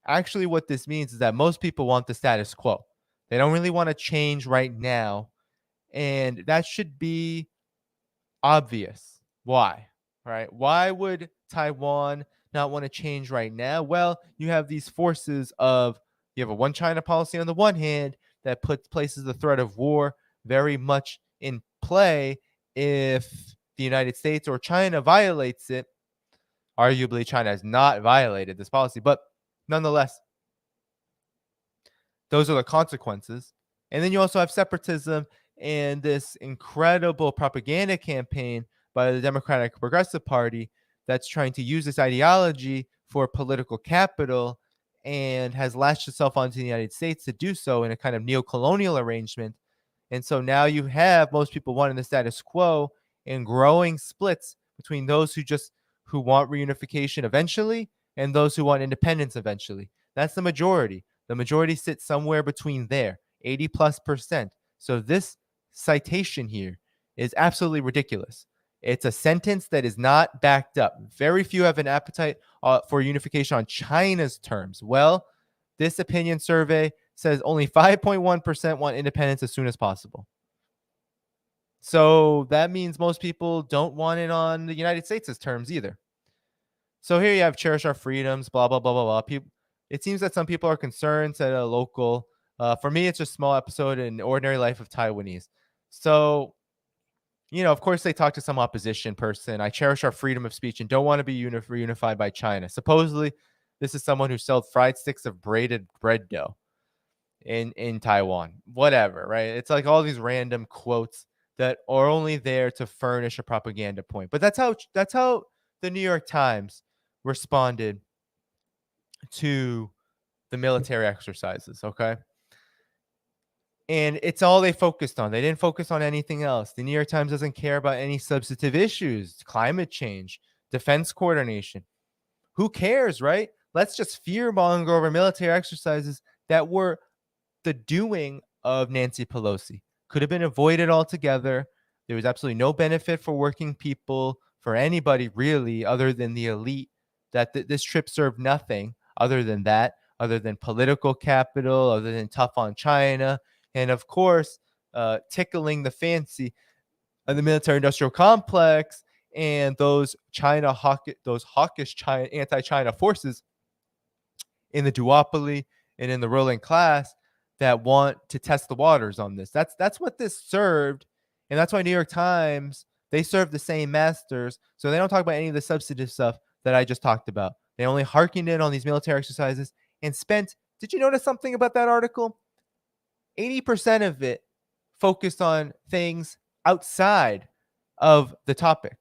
S1: Actually, what this means is that most people want the status quo. They don't really want to change right now. And that should be obvious. Why? Right? Why would Taiwan not want to change right now? Well, you have these forces of, you have a one China policy on the one hand that places the threat of war very much in play if the United States or China violates it. Arguably, China has not violated this policy, but nonetheless, those are the consequences. And then you also have separatism and this incredible propaganda campaign by the Democratic Progressive Party that's trying to use this ideology for political capital and has latched itself onto the United States to do so in a kind of neo-colonial arrangement. And so now you have most people wanting the status quo and growing splits between those who want reunification eventually and those who want independence eventually. That's the majority. The majority sits somewhere between there, 80+%. So this citation here is absolutely ridiculous. It's a sentence that is not backed up. Very few have an appetite for unification on China's terms. Well, this opinion survey says only 5.1% want independence as soon as possible. So that means most people don't want it on the United States' terms either. So here you have cherish our freedoms, blah, blah, blah, blah, blah. People, it seems that some people are concerned at a local. For me, it's just a small episode in ordinary life of Taiwanese. So, of course, they talk to some opposition person. I cherish our freedom of speech and don't want to be reunified by China. Supposedly, this is someone who sold fried sticks of braided bread dough in Taiwan. Whatever, right? It's like all these random quotes that are only there to furnish a propaganda point. But that's how the New York Times responded to the military exercises, okay? And it's all they focused on. They didn't focus on anything else. The New York Times doesn't care about any substantive issues, climate change, defense coordination. Who cares, right? Let's just fearmonger over military exercises that were the doing of Nancy Pelosi. Could have been avoided altogether. There was absolutely no benefit for working people, for anybody really, other than the elite. This trip served nothing other than that, other than political capital, other than tough on China, and of course, tickling the fancy of the military-industrial complex and those hawkish China, anti-China forces in the duopoly and in the ruling class that want to test the waters on this. That's what this served, and that's why New York Times, they serve the same masters, so they don't talk about any of the substantive stuff that I just talked about. They only harkened in on these military exercises and spent. Did you notice something about that article? 80% of it focused on things outside of the topic.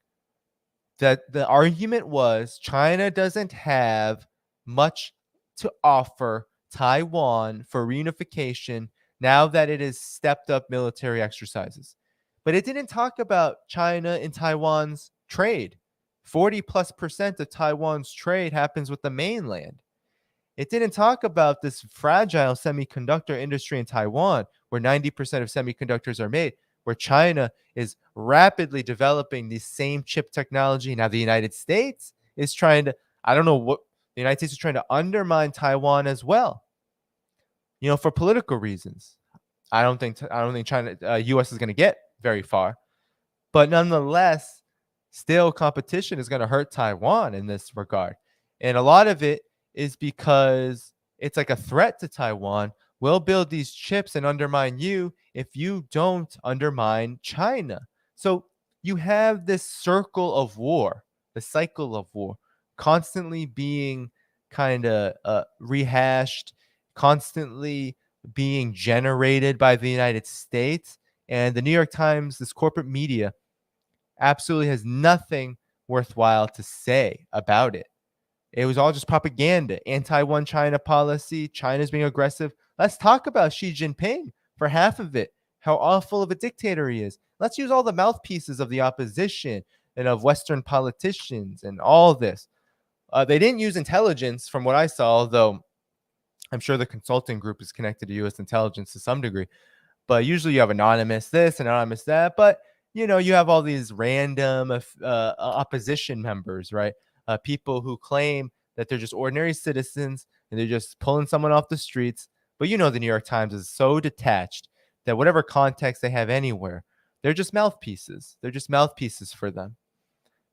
S1: That the argument was China doesn't have much to offer Taiwan for reunification now that it has stepped up military exercises. But it didn't talk about China and Taiwan's trade. 40+% of Taiwan's trade happens with the mainland. It didn't talk about this fragile semiconductor industry in Taiwan, where 90% of semiconductors are made, where China is rapidly developing the same chip technology. Now, the United States is trying to, I don't know what, the United States is trying to undermine Taiwan as well, for political reasons. I don't think China, U.S. is going to get very far. But nonetheless, still competition is going to hurt Taiwan in this regard. And a lot of it is because it's like a threat to Taiwan. We'll build these chips and undermine you if you don't undermine China. So you have this circle of war, the cycle of war, constantly being kind of rehashed, constantly being generated by the United States. And the New York Times, this corporate media, absolutely has nothing worthwhile to say about it. It was all just propaganda, anti-one China policy. China's being aggressive. Let's talk about Xi Jinping for half of it, how awful of a dictator he is. Let's use all the mouthpieces of the opposition and of Western politicians and all this. They didn't use intelligence from what I saw, although I'm sure the consulting group is connected to U.S. intelligence to some degree. But usually you have anonymous this, anonymous that. But, you have all these random opposition members, right? People who claim that they're just ordinary citizens and they're just pulling someone off the streets. But the New York Times is so detached that whatever context they have anywhere, they're just mouthpieces. They're just mouthpieces for them.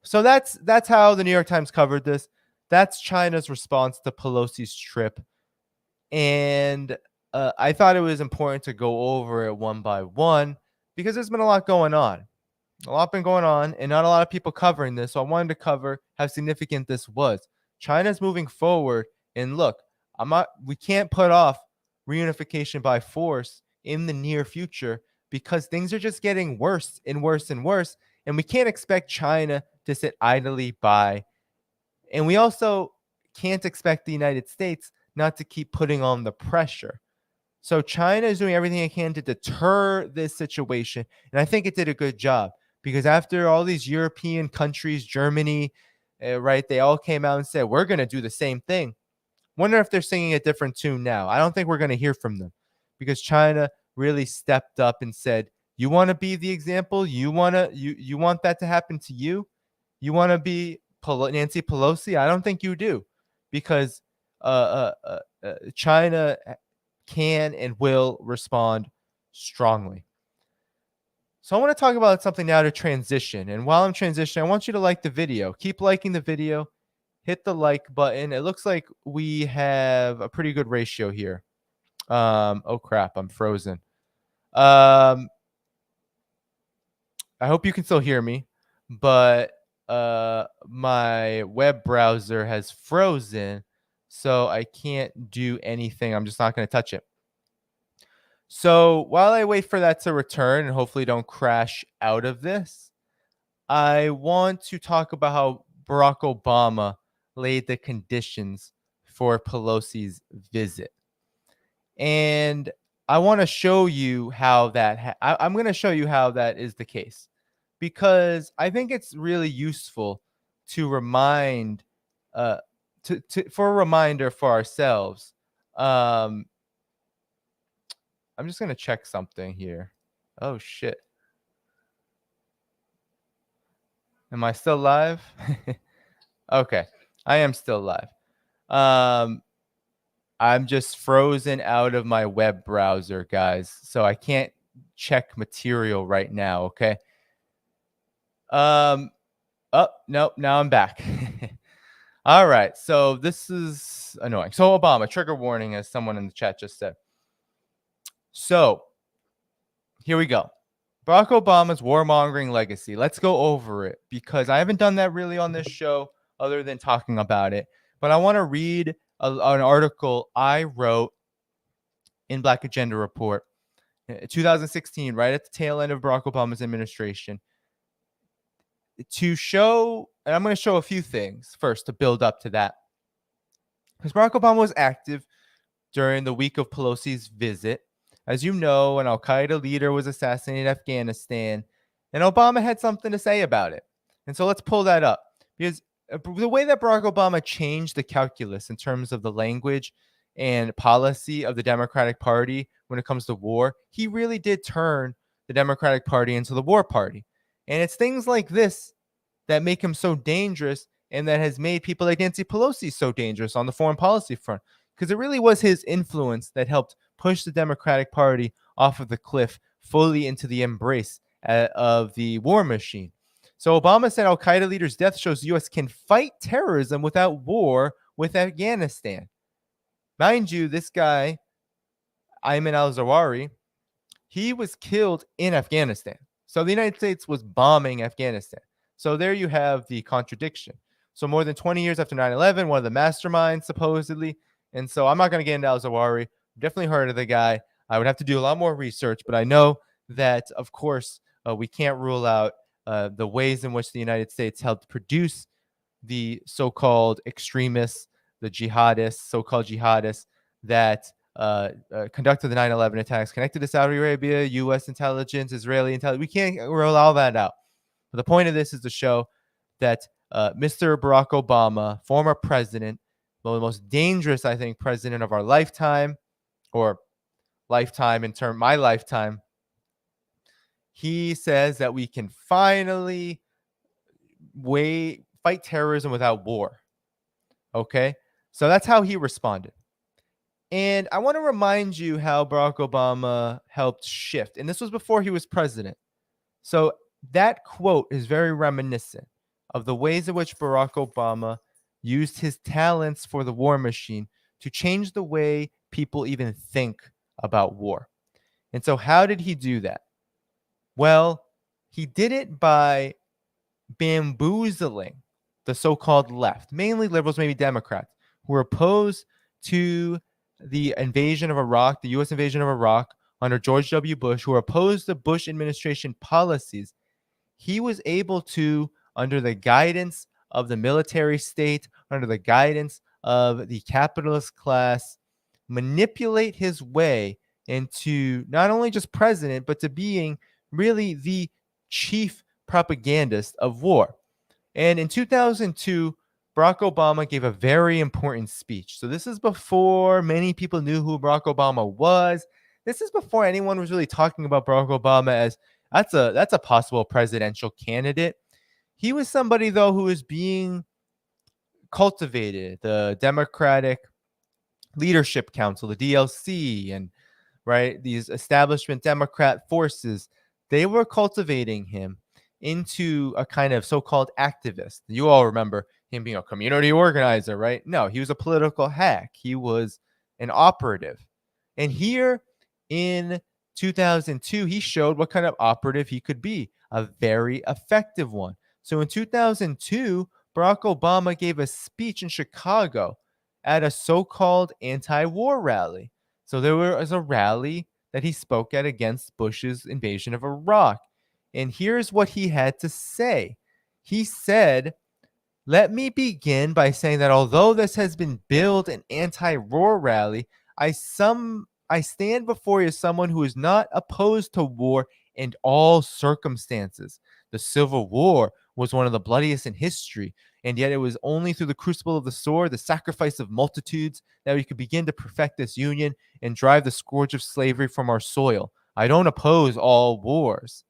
S1: So that's how the New York Times covered this. That's China's response to Pelosi's trip. And I thought it was important to go over it one by one because there's been a lot going on. A lot been going on and not a lot of people covering this. So I wanted to cover how significant this was. China's moving forward. And look, we can't put off reunification by force in the near future because things are just getting worse and worse and worse. And we can't expect China to sit idly by. And we also can't expect the United States not to keep putting on the pressure. So China is doing everything it can to deter this situation. And I think it did a good job because after all these European countries, Germany, right, they all came out and said, we're going to do the same thing. Wonder if they're singing a different tune now. I don't think we're going to hear from them because China really stepped up and said, You want to be the example? You want that to happen to you? You want to be Nancy Pelosi? I don't think you do, because China can and will respond strongly. So I want to talk about something now to transition. And while I'm transitioning, I want you to like the video. Keep liking the video. Hit the like button. It looks like we have a pretty good ratio here. Oh crap, I'm frozen. I hope you can still hear me, but my web browser has frozen, so I can't do anything. I'm just not going to touch it. So while I wait for that to return and hopefully don't crash out of this, I want to talk about how Barack Obama laid the conditions for Pelosi's visit. And I want to show you how that I'm going to show you how that is the case, because I think it's really useful to remind for a reminder for ourselves. I'm just going to check something here. Oh shit. Am I still live? Okay. I am still live. I'm just frozen out of my web browser, guys, so I can't check material right now, okay? Oh, nope, now I'm back. All right, so this is annoying. So Obama, trigger warning, as someone in the chat just said. So here we go. Barack Obama's warmongering legacy. Let's go over it, because I haven't done that really on this show other than talking about it. But I want to read an article I wrote in Black Agenda Report, 2016, right at the tail end of Barack Obama's administration, to show, and I'm going to show a few things first to build up to that. Because Barack Obama was active during the week of Pelosi's visit. As you know, an al-Qaeda leader was assassinated in Afghanistan, and Obama had something to say about it. And so let's pull that up, because the way that Barack Obama changed the calculus in terms of the language and policy of the Democratic Party when it comes to war, he really did turn the Democratic Party into the war party. And it's things like this that make him so dangerous, and that has made people like Nancy Pelosi so dangerous on the foreign policy front, because it really was his influence that helped push the Democratic Party off of the cliff fully into the embrace of the war machine. So Obama said al-Qaeda leader's death shows the U.S. can fight terrorism without war with Afghanistan. Mind you, this guy, Ayman al-Zawahiri, he was killed in Afghanistan. So the United States was bombing Afghanistan. So there you have the contradiction. So more than 20 years after 9/11, one of the masterminds, supposedly. And so I'm not going to get into al-Zawahiri. Definitely heard of the guy. I would have to do a lot more research, but I know that, of course, we can't rule out the ways in which the United States helped produce the so-called extremists, the jihadists, so-called jihadists that conducted the 9/11 attacks, connected to Saudi Arabia, U.S. intelligence, Israeli intelligence. We can't rule all that out. But the point of this is to show that Mr. Barack Obama, former president, the most dangerous, I think, president of our lifetime, or lifetime in term my lifetime, he says that we can finally fight terrorism without war. Okay, so that's how he responded. And I want to remind you how Barack Obama helped shift, and this was before he was president. So that quote is very reminiscent of the ways in which Barack Obama used his talents for the war machine to change the way people even think about war. And so how did he do that? Well, he did it by bamboozling the so-called left, mainly liberals, maybe Democrats, who were opposed to the invasion of Iraq, the U.S. invasion of Iraq under George W. Bush, who were opposed to Bush administration policies. He was able to, under the guidance of the military state, under the guidance of the capitalist class, manipulate his way into not only just president, but to being really the chief propagandist of war. And in 2002, Barack Obama gave a very important speech. So this is before many people knew who Barack Obama was. This is before anyone was really talking about Barack Obama as that's a possible presidential candidate. He was somebody though who was being cultivated. The Democratic Leadership Council, the DLC, and right, these establishment Democrat forces, they were cultivating him into a kind of so-called activist. You all remember him being a community organizer, right? No, he was a political hack. He was an operative. And here in 2002, he showed what kind of operative he could be, a very effective one. So in 2002, Barack Obama gave a speech in Chicago at a so-called anti-war rally. So there was a rally that he spoke at against Bush's invasion of Iraq. And here's what he had to say. He said, "Let me begin by saying that although this has been billed an anti-war rally, I stand before you as someone who is not opposed to war in all circumstances. The Civil War was one of the bloodiest in history, and yet it was only through the crucible of the sword, the sacrifice of multitudes, that we could begin to perfect this union and drive the scourge of slavery from our soil. I don't oppose all wars."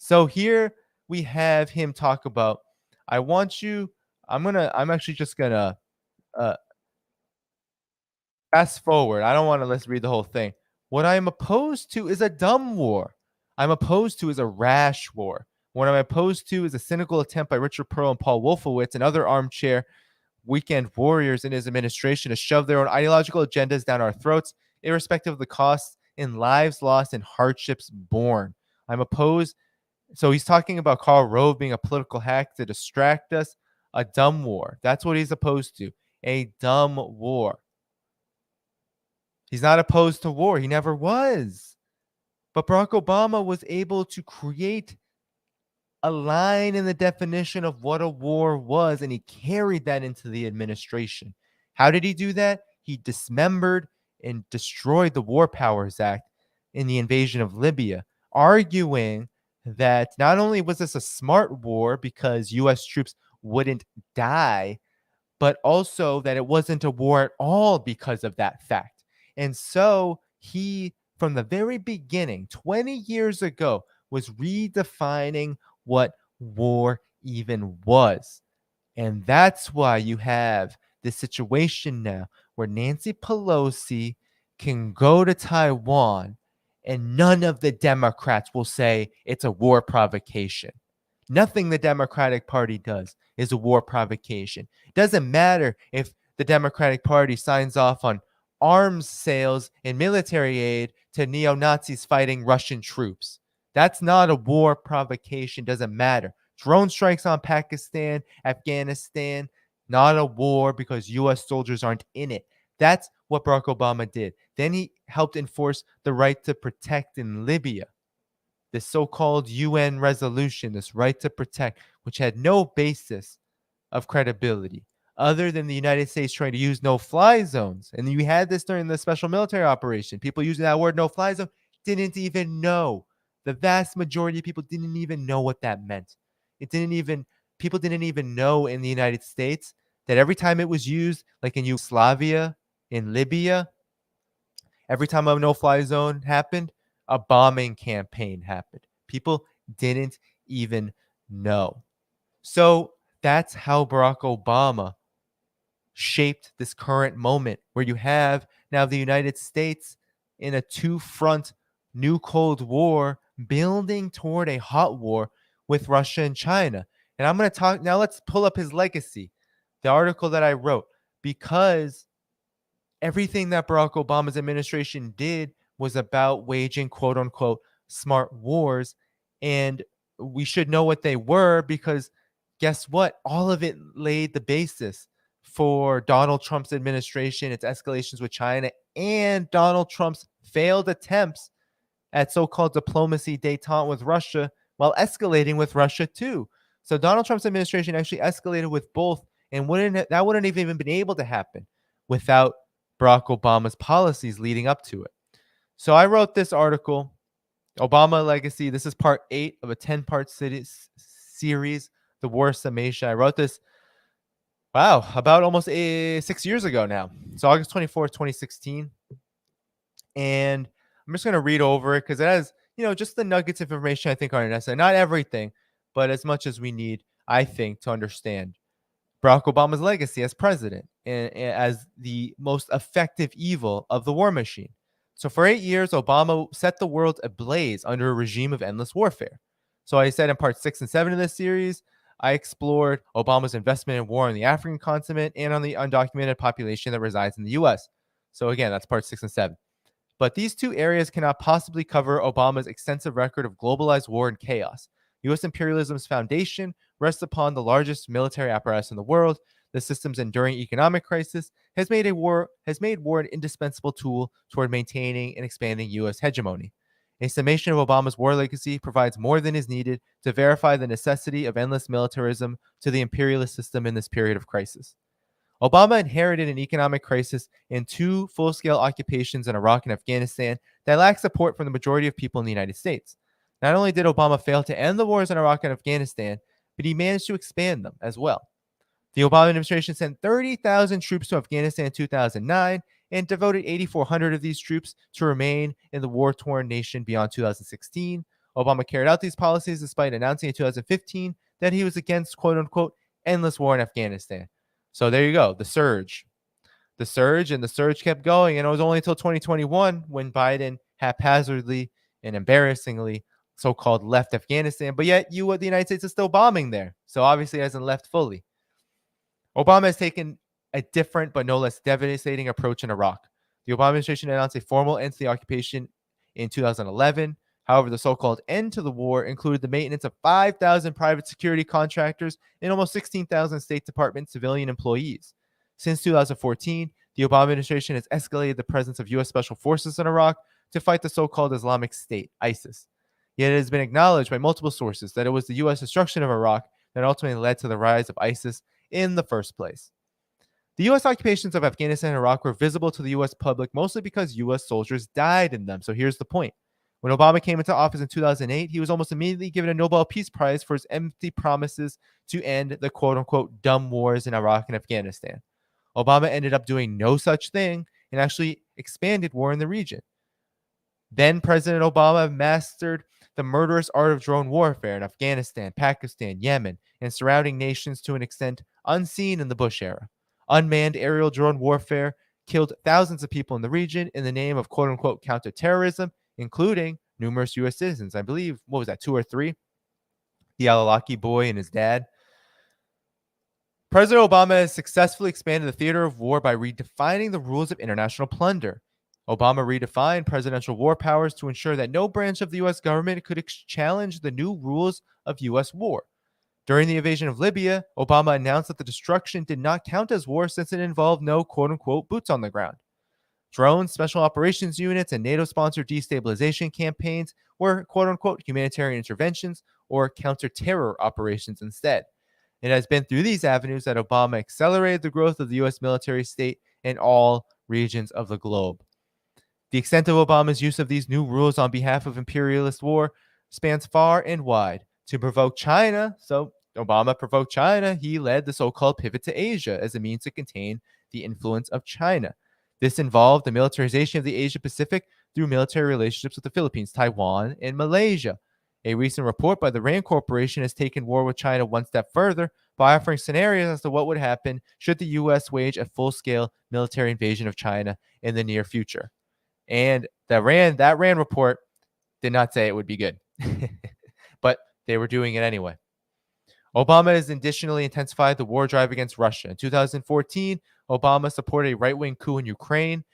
S1: So here we have him talk about, I want you, I'm actually just gonna uh, fast forward. I don't want to let's read the whole thing. What I am opposed to is a dumb war. I'm opposed to is a rash war. What I'm opposed to is a cynical attempt by Richard Pearl and Paul Wolfowitz and other armchair weekend warriors in his administration to shove their own ideological agendas down our throats, irrespective of the costs in lives lost and hardships borne. I'm opposed. So he's talking about Karl Rove being a political hack to distract us. A dumb war. That's what he's opposed to. A dumb war. He's not opposed to war. He never was. But Barack Obama was able to create a line in the definition of what a war was, and he carried that into the administration. How did he do that? He dismembered and destroyed the War Powers Act in the invasion of Libya, arguing that not only was this a smart war because U.S. troops wouldn't die, but also that it wasn't a war at all because of that fact. And so he, from the very beginning, 20 years ago, was redefining what war even was. And that's why you have this situation now where Nancy Pelosi can go to Taiwan and none of the Democrats will say it's a war provocation. Nothing the Democratic Party does is a war provocation. It doesn't matter if the Democratic Party signs off on arms sales and military aid to neo-Nazis fighting Russian troops. That's not a war provocation. Doesn't matter. Drone strikes on Pakistan, Afghanistan, not a war because U.S. soldiers aren't in it. That's what Barack Obama did. Then he helped enforce the right to protect in Libya, this so-called UN resolution, this right to protect, which had no basis of credibility other than the United States trying to use no-fly zones. And you had this during the special military operation. People using that word no-fly zone didn't even know. The vast majority of people didn't even know what that meant. People didn't even know in the United States that every time it was used, like in Yugoslavia, in Libya, every time a no-fly zone happened, a bombing campaign happened. People didn't even know. So that's how Barack Obama shaped this current moment where you have now the United States in a two-front new Cold War building toward a hot war with Russia and China. And I'm going to talk now. Let's pull up his legacy, the article that I wrote, because everything that Barack Obama's administration did was about waging quote unquote smart wars. And we should know what they were because guess what? All of it laid the basis for Donald Trump's administration, its escalations with China, and Donald Trump's failed attempts at so-called diplomacy détente with Russia while escalating with Russia too. So Donald Trump's administration actually escalated with both, and wouldn't have even been able to happen without Barack Obama's policies leading up to it. So I wrote this article, Obama Legacy. This is part 8 of a 10-part series, The War Summation. I wrote this, about almost 6 years ago now. It's August 24th, 2016. And I'm I'm just going to read over it because it has, just the nuggets of information I think are necessary. Not everything, but as much as we need, I think, to understand Barack Obama's legacy as president and as the most effective evil of the war machine. So for 8 years, Obama set the world ablaze under a regime of endless warfare. So I said in part 6 and 7 of this series, I explored Obama's investment in war on the African continent and on the undocumented population that resides in the US. So again, that's part 6 and 7. But these two areas cannot possibly cover Obama's extensive record of globalized war and chaos. U.S. imperialism's foundation rests upon the largest military apparatus in the world. The system's enduring economic crisis has made war an indispensable tool toward maintaining and expanding U.S. hegemony. A summation of Obama's war legacy provides more than is needed to verify the necessity of endless militarism to the imperialist system in this period of crisis. Obama inherited an economic crisis and two full-scale occupations in Iraq and Afghanistan that lacked support from the majority of people in the United States. Not only did Obama fail to end the wars in Iraq and Afghanistan, but he managed to expand them as well. The Obama administration sent 30,000 troops to Afghanistan in 2009 and devoted 8,400 of these troops to remain in the war-torn nation beyond 2016. Obama carried out these policies despite announcing in 2015 that he was against, quote-unquote, endless war in Afghanistan. So there you go, the surge. And the surge kept going, and it was only until 2021 when Biden haphazardly and embarrassingly so-called left Afghanistan, but yet the United States is still bombing there. So obviously hasn't left fully. Obama has taken a different but no less devastating approach in Iraq. The Obama administration announced a formal end to the occupation in 2011. However, the so-called end to the war included the maintenance of 5,000 private security contractors and almost 16,000 State Department civilian employees. Since 2014, the Obama administration has escalated the presence of U.S. Special Forces in Iraq to fight the so-called Islamic State, ISIS. Yet it has been acknowledged by multiple sources that it was the U.S. destruction of Iraq that ultimately led to the rise of ISIS in the first place. The U.S. occupations of Afghanistan and Iraq were visible to the U.S. public mostly because U.S. soldiers died in them. So here's the point. When Obama came into office in 2008, he was almost immediately given a Nobel Peace Prize for his empty promises to end the quote-unquote dumb wars in Iraq and Afghanistan. Obama ended up doing no such thing and actually expanded war in the region. Then President Obama mastered the murderous art of drone warfare in Afghanistan, Pakistan, Yemen, and surrounding nations to an extent unseen in the Bush era. Unmanned aerial drone warfare killed thousands of people in the region in the name of quote-unquote counterterrorism, including numerous U.S. citizens. I believe, 2 or 3? The Al-Awlaki boy and his dad. President Obama has successfully expanded the theater of war by redefining the rules of international plunder. Obama redefined presidential war powers to ensure that no branch of the U.S. government could challenge the new rules of U.S. war. During the invasion of Libya, Obama announced that the destruction did not count as war since it involved no quote-unquote boots on the ground. Drones, special operations units, and NATO-sponsored destabilization campaigns were quote-unquote humanitarian interventions or counter-terror operations instead. It has been through these avenues that Obama accelerated the growth of the U.S. military state in all regions of the globe. The extent of Obama's use of these new rules on behalf of imperialist war spans far and wide. To provoke China, so Obama provoked China, he led the so-called pivot to Asia as a means to contain the influence of China. This involved the militarization of the Asia-Pacific through military relationships with the Philippines, Taiwan, and Malaysia. A recent report by the RAND Corporation has taken war with China one step further by offering scenarios as to what would happen should the U.S. wage a full-scale military invasion of China in the near future. And that RAND report did not say it would be good, but they were doing it anyway. Obama has additionally intensified the war drive against Russia. In 2014, Obama supported a right-wing coup in Ukraine.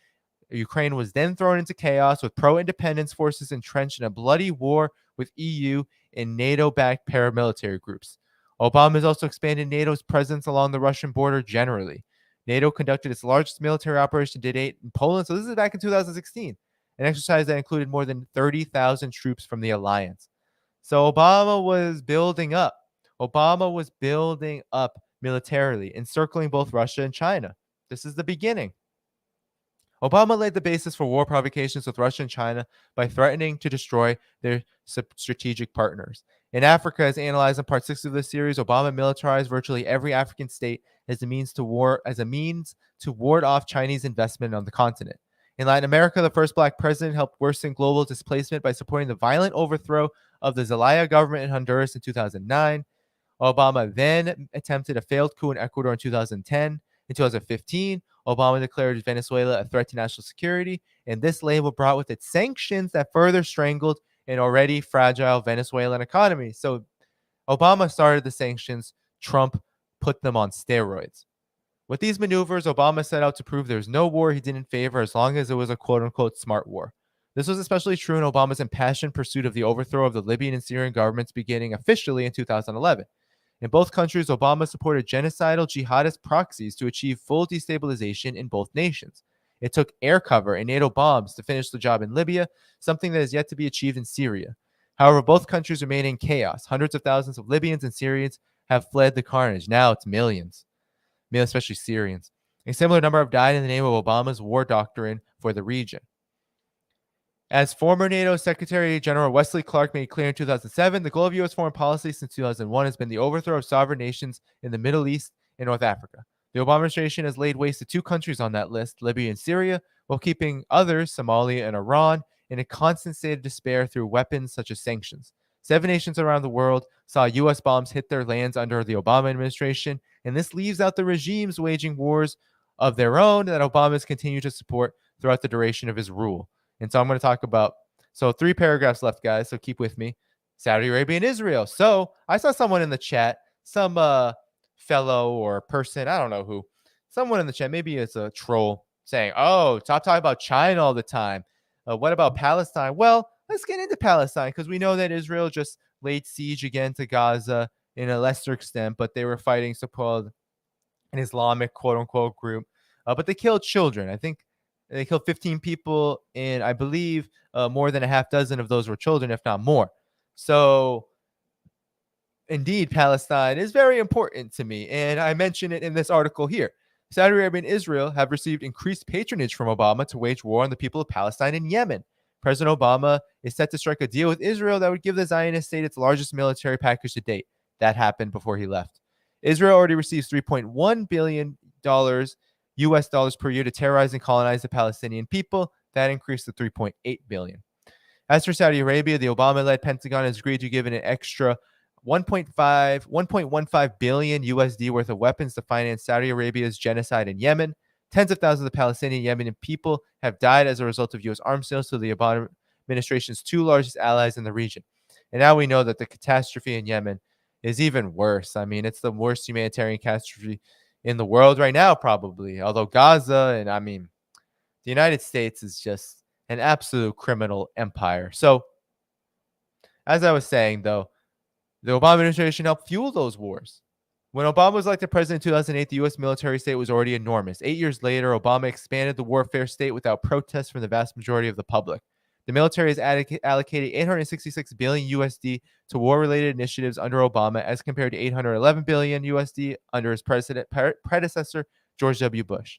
S1: Ukraine was then thrown into chaos with pro-independence forces entrenched in a bloody war with EU and NATO-backed paramilitary groups. Obama has also expanded NATO's presence along the Russian border generally. NATO conducted its largest military operation to date in Poland, so this is back in 2016, an exercise that included more than 30,000 troops from the alliance. So Obama was building up. Militarily, encircling both Russia and China. This is the beginning. Obama laid the basis for war provocations with Russia and China by threatening to destroy their strategic partners. In Africa, as analyzed in part 6 of this series, Obama militarized virtually every African state as a means to ward off Chinese investment on the continent. In Latin America, the first black president helped worsen global displacement by supporting the violent overthrow of the Zelaya government in Honduras in 2009. Obama then attempted a failed coup in Ecuador in 2010. In 2015, Obama declared Venezuela a threat to national security, and this label brought with it sanctions that further strangled an already fragile Venezuelan economy. So Obama started the sanctions, Trump put them on steroids. With these maneuvers, Obama set out to prove there's no war he didn't favor as long as it was a quote unquote smart war. This was especially true in Obama's impassioned pursuit of the overthrow of the Libyan and Syrian governments beginning officially in 2011. In both countries, Obama supported genocidal jihadist proxies to achieve full destabilization in both nations. It took air cover and NATO bombs to finish the job in Libya, something that is yet to be achieved in Syria. However, both countries remain in chaos. Hundreds of thousands of Libyans and Syrians have fled the carnage. Now it's millions, especially Syrians. A similar number have died in the name of Obama's war doctrine for the region. As former NATO Secretary General Wesley Clark made clear in 2007, the goal of U.S. foreign policy since 2001 has been the overthrow of sovereign nations in the Middle East and North Africa. The Obama administration has laid waste to two countries on that list, Libya and Syria, while keeping others, Somalia and Iran, in a constant state of despair through weapons such as sanctions. 7 nations around the world saw U.S. bombs hit their lands under the Obama administration, and this leaves out the regimes waging wars of their own that Obama has continued to support throughout the duration of his rule. And so I'm going to talk about, 3 paragraphs left, guys, so keep with me. Saudi Arabia and Israel. So I saw someone in the chat, some fellow or person, I don't know who, someone in the chat, maybe it's a troll, saying, oh, stop talking about China all the time. What about Palestine? Well, let's get into Palestine because we know that Israel just laid siege again to Gaza in a lesser extent, but they were fighting so-called an Islamic quote-unquote group. But they killed children. I think they killed 15 people, and I believe more than a half dozen of those were children, if not more. So, indeed, Palestine is very important to me, and I mention it in this article here. Saudi Arabia and Israel have received increased patronage from Obama to wage war on the people of Palestine and Yemen. President Obama is set to strike a deal with Israel that would give the Zionist state its largest military package to date. That happened before he left. Israel already receives $3.1 billion US dollars per year to terrorize and colonize the Palestinian people. That increased to $3.8 billion. As for Saudi Arabia, the Obama-led Pentagon has agreed to give it an extra 1.15 billion USD worth of weapons to finance Saudi Arabia's genocide in Yemen. Tens of thousands of Palestinian Yemeni people have died as a result of U.S. arms sales to the Obama administration's 2 largest allies in the region. And now we know that the catastrophe in Yemen is even worse. I mean, it's the worst humanitarian catastrophe in the world right now, probably. Although Gaza and, the United States is just an absolute criminal empire. So, as I was saying, though, the Obama administration helped fuel those wars. When Obama was elected president in 2008, the U.S. military state was already enormous. 8 years later, Obama expanded the warfare state without protest from the vast majority of the public. The military has allocated 866 billion USD to war-related initiatives under Obama, as compared to 811 billion USD under his predecessor, George W. Bush.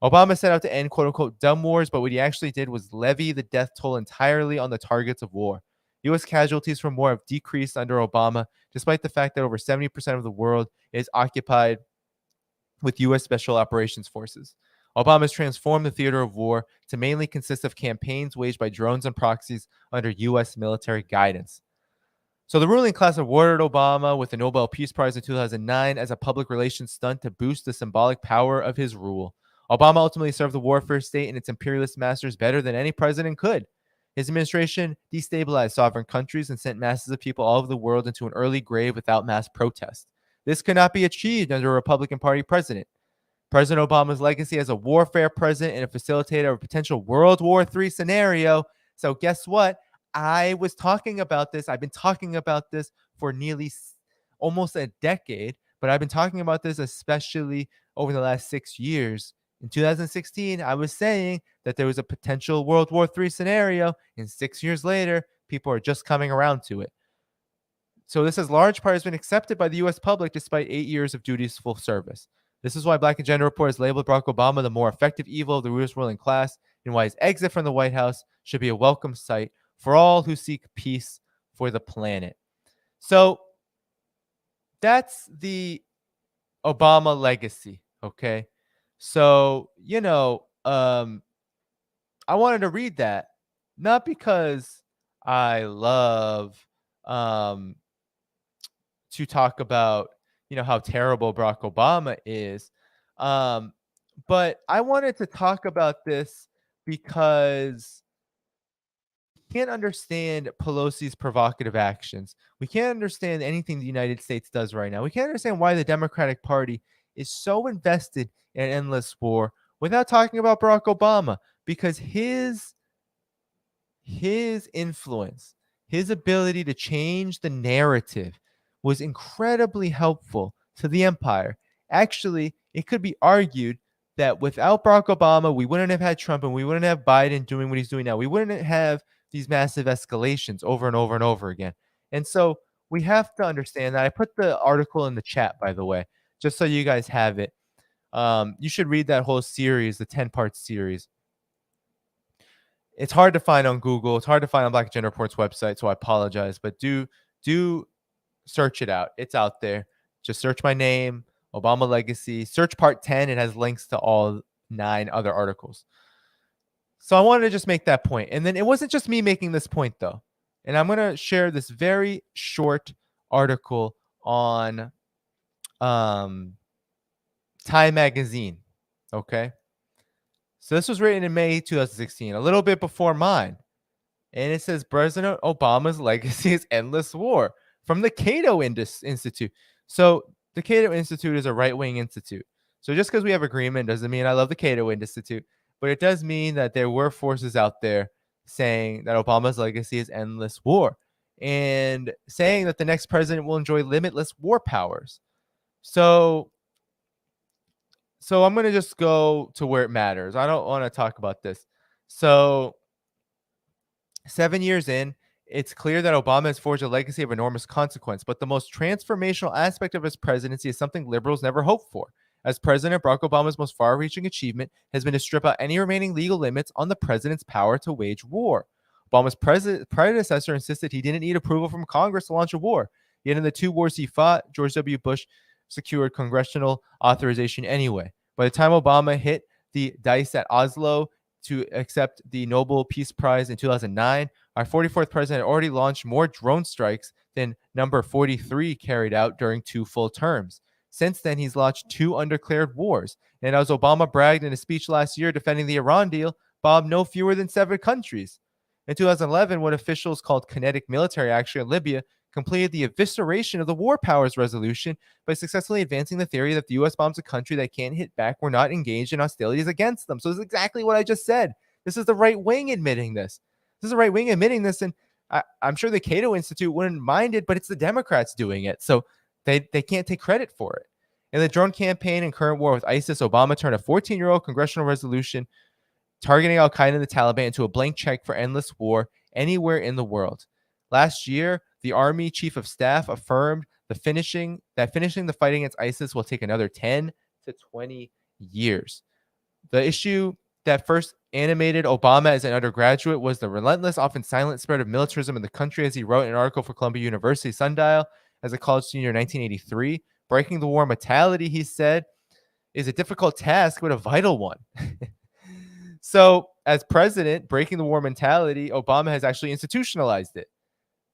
S1: Obama set out to end quote-unquote dumb wars, but what he actually did was levy the death toll entirely on the targets of war. U.S. casualties from war have decreased under Obama, despite the fact that over 70% of the world is occupied with U.S. Special Operations Forces. Obama has transformed the theater of war to mainly consist of campaigns waged by drones and proxies under U.S. military guidance. So the ruling class awarded Obama with the Nobel Peace Prize in 2009 as a public relations stunt to boost the symbolic power of his rule. Obama ultimately served the warfare state and its imperialist masters better than any president could. His administration destabilized sovereign countries and sent masses of people all over the world into an early grave without mass protest. This could not be achieved under a Republican Party president. President Obama's legacy as a warfare president and a facilitator of a potential World War III scenario. So guess what? I was talking about this. I've been talking about this for nearly almost a decade, but I've been talking about this especially over the last 6 years. In 2016, I was saying that there was a potential World War III scenario, and 6 years later, people are just coming around to it. So this has large part has been accepted by the U.S. public despite 8 years of dutiful service. This is why Black Agenda Report has labeled Barack Obama the more effective evil of the U.S. ruling class, and why his exit from the White House should be a welcome sight for all who seek peace for the planet. So that's the Obama legacy, okay? So, I wanted to read that, not because I love um, to talk about, how terrible Barack Obama is, um, but I wanted to talk about this because can't understand Pelosi's provocative actions. We can't understand anything the United States does right now. We can't understand why the Democratic Party is so invested in an endless war without talking about Barack Obama, because his influence, his ability to change the narrative was incredibly helpful to the empire. Actually, it could be argued that without Barack Obama, we wouldn't have had Trump and we wouldn't have Biden doing what he's doing now. We wouldn't have these massive escalations over and over and over again. And so we have to understand that. I put the article in the chat, by the way, just so you guys have it. You should read that whole series, the 10-part series. It's hard to find on Google. It's hard to find on Black Agenda Report's website, so I apologize. But do search it out. It's out there. Just search my name, Obama Legacy. Search part 10. It has links to all 9 other articles. So I wanted to just make that point. And then it wasn't just me making this point, though. And I'm going to share this very short article on Time Magazine. Okay. So this was written in May 2016, a little bit before mine. And it says President Obama's legacy is endless war from the Cato Institute. So the Cato Institute is a right-wing institute. So just because we have agreement doesn't mean I love the Cato Institute, but it does mean that there were forces out there saying that Obama's legacy is endless war and saying that the next president will enjoy limitless war powers. So I'm going to just go to where it matters. I don't want to talk about this. So 7 years in, it's clear that Obama has forged a legacy of enormous consequence, but the most transformational aspect of his presidency is something liberals never hoped for. As president, Barack Obama's most far-reaching achievement has been to strip out any remaining legal limits on the president's power to wage war. Obama's predecessor insisted he didn't need approval from Congress to launch a war. Yet in the 2 wars he fought, George W. Bush secured congressional authorization anyway. By the time Obama hit the dice at Oslo to accept the Nobel Peace Prize in 2009, our 44th president already launched more drone strikes than number 43 carried out during 2 full terms. Since then, he's launched 2 undeclared wars. And as Obama bragged in a speech last year defending the Iran deal, bombed no fewer than 7 countries. In 2011, what officials called kinetic military action in Libya completed the evisceration of the War Powers Resolution by successfully advancing the theory that the U.S. bombs a country that can't hit back were not engaged in hostilities against them. So this is exactly what I just said. This is the right wing admitting this. This is the right wing admitting this, and I'm sure the Cato Institute wouldn't mind it, but it's the Democrats doing it, so they can't take credit for it. In the drone campaign and current war with ISIS, Obama turned a 14-year-old congressional resolution targeting Al-Qaeda and the Taliban into a blank check for endless war anywhere in the world. Last year, the Army Chief of Staff affirmed finishing the fight against ISIS will take another 10 to 20 years. The issue that first animated Obama as an undergraduate was the relentless, often silent spread of militarism in the country, as he wrote in an article for Columbia University Sundial as a college senior in 1983. Breaking the war mentality, he said, is a difficult task, but a vital one. So, as president, breaking the war mentality, Obama has actually institutionalized it.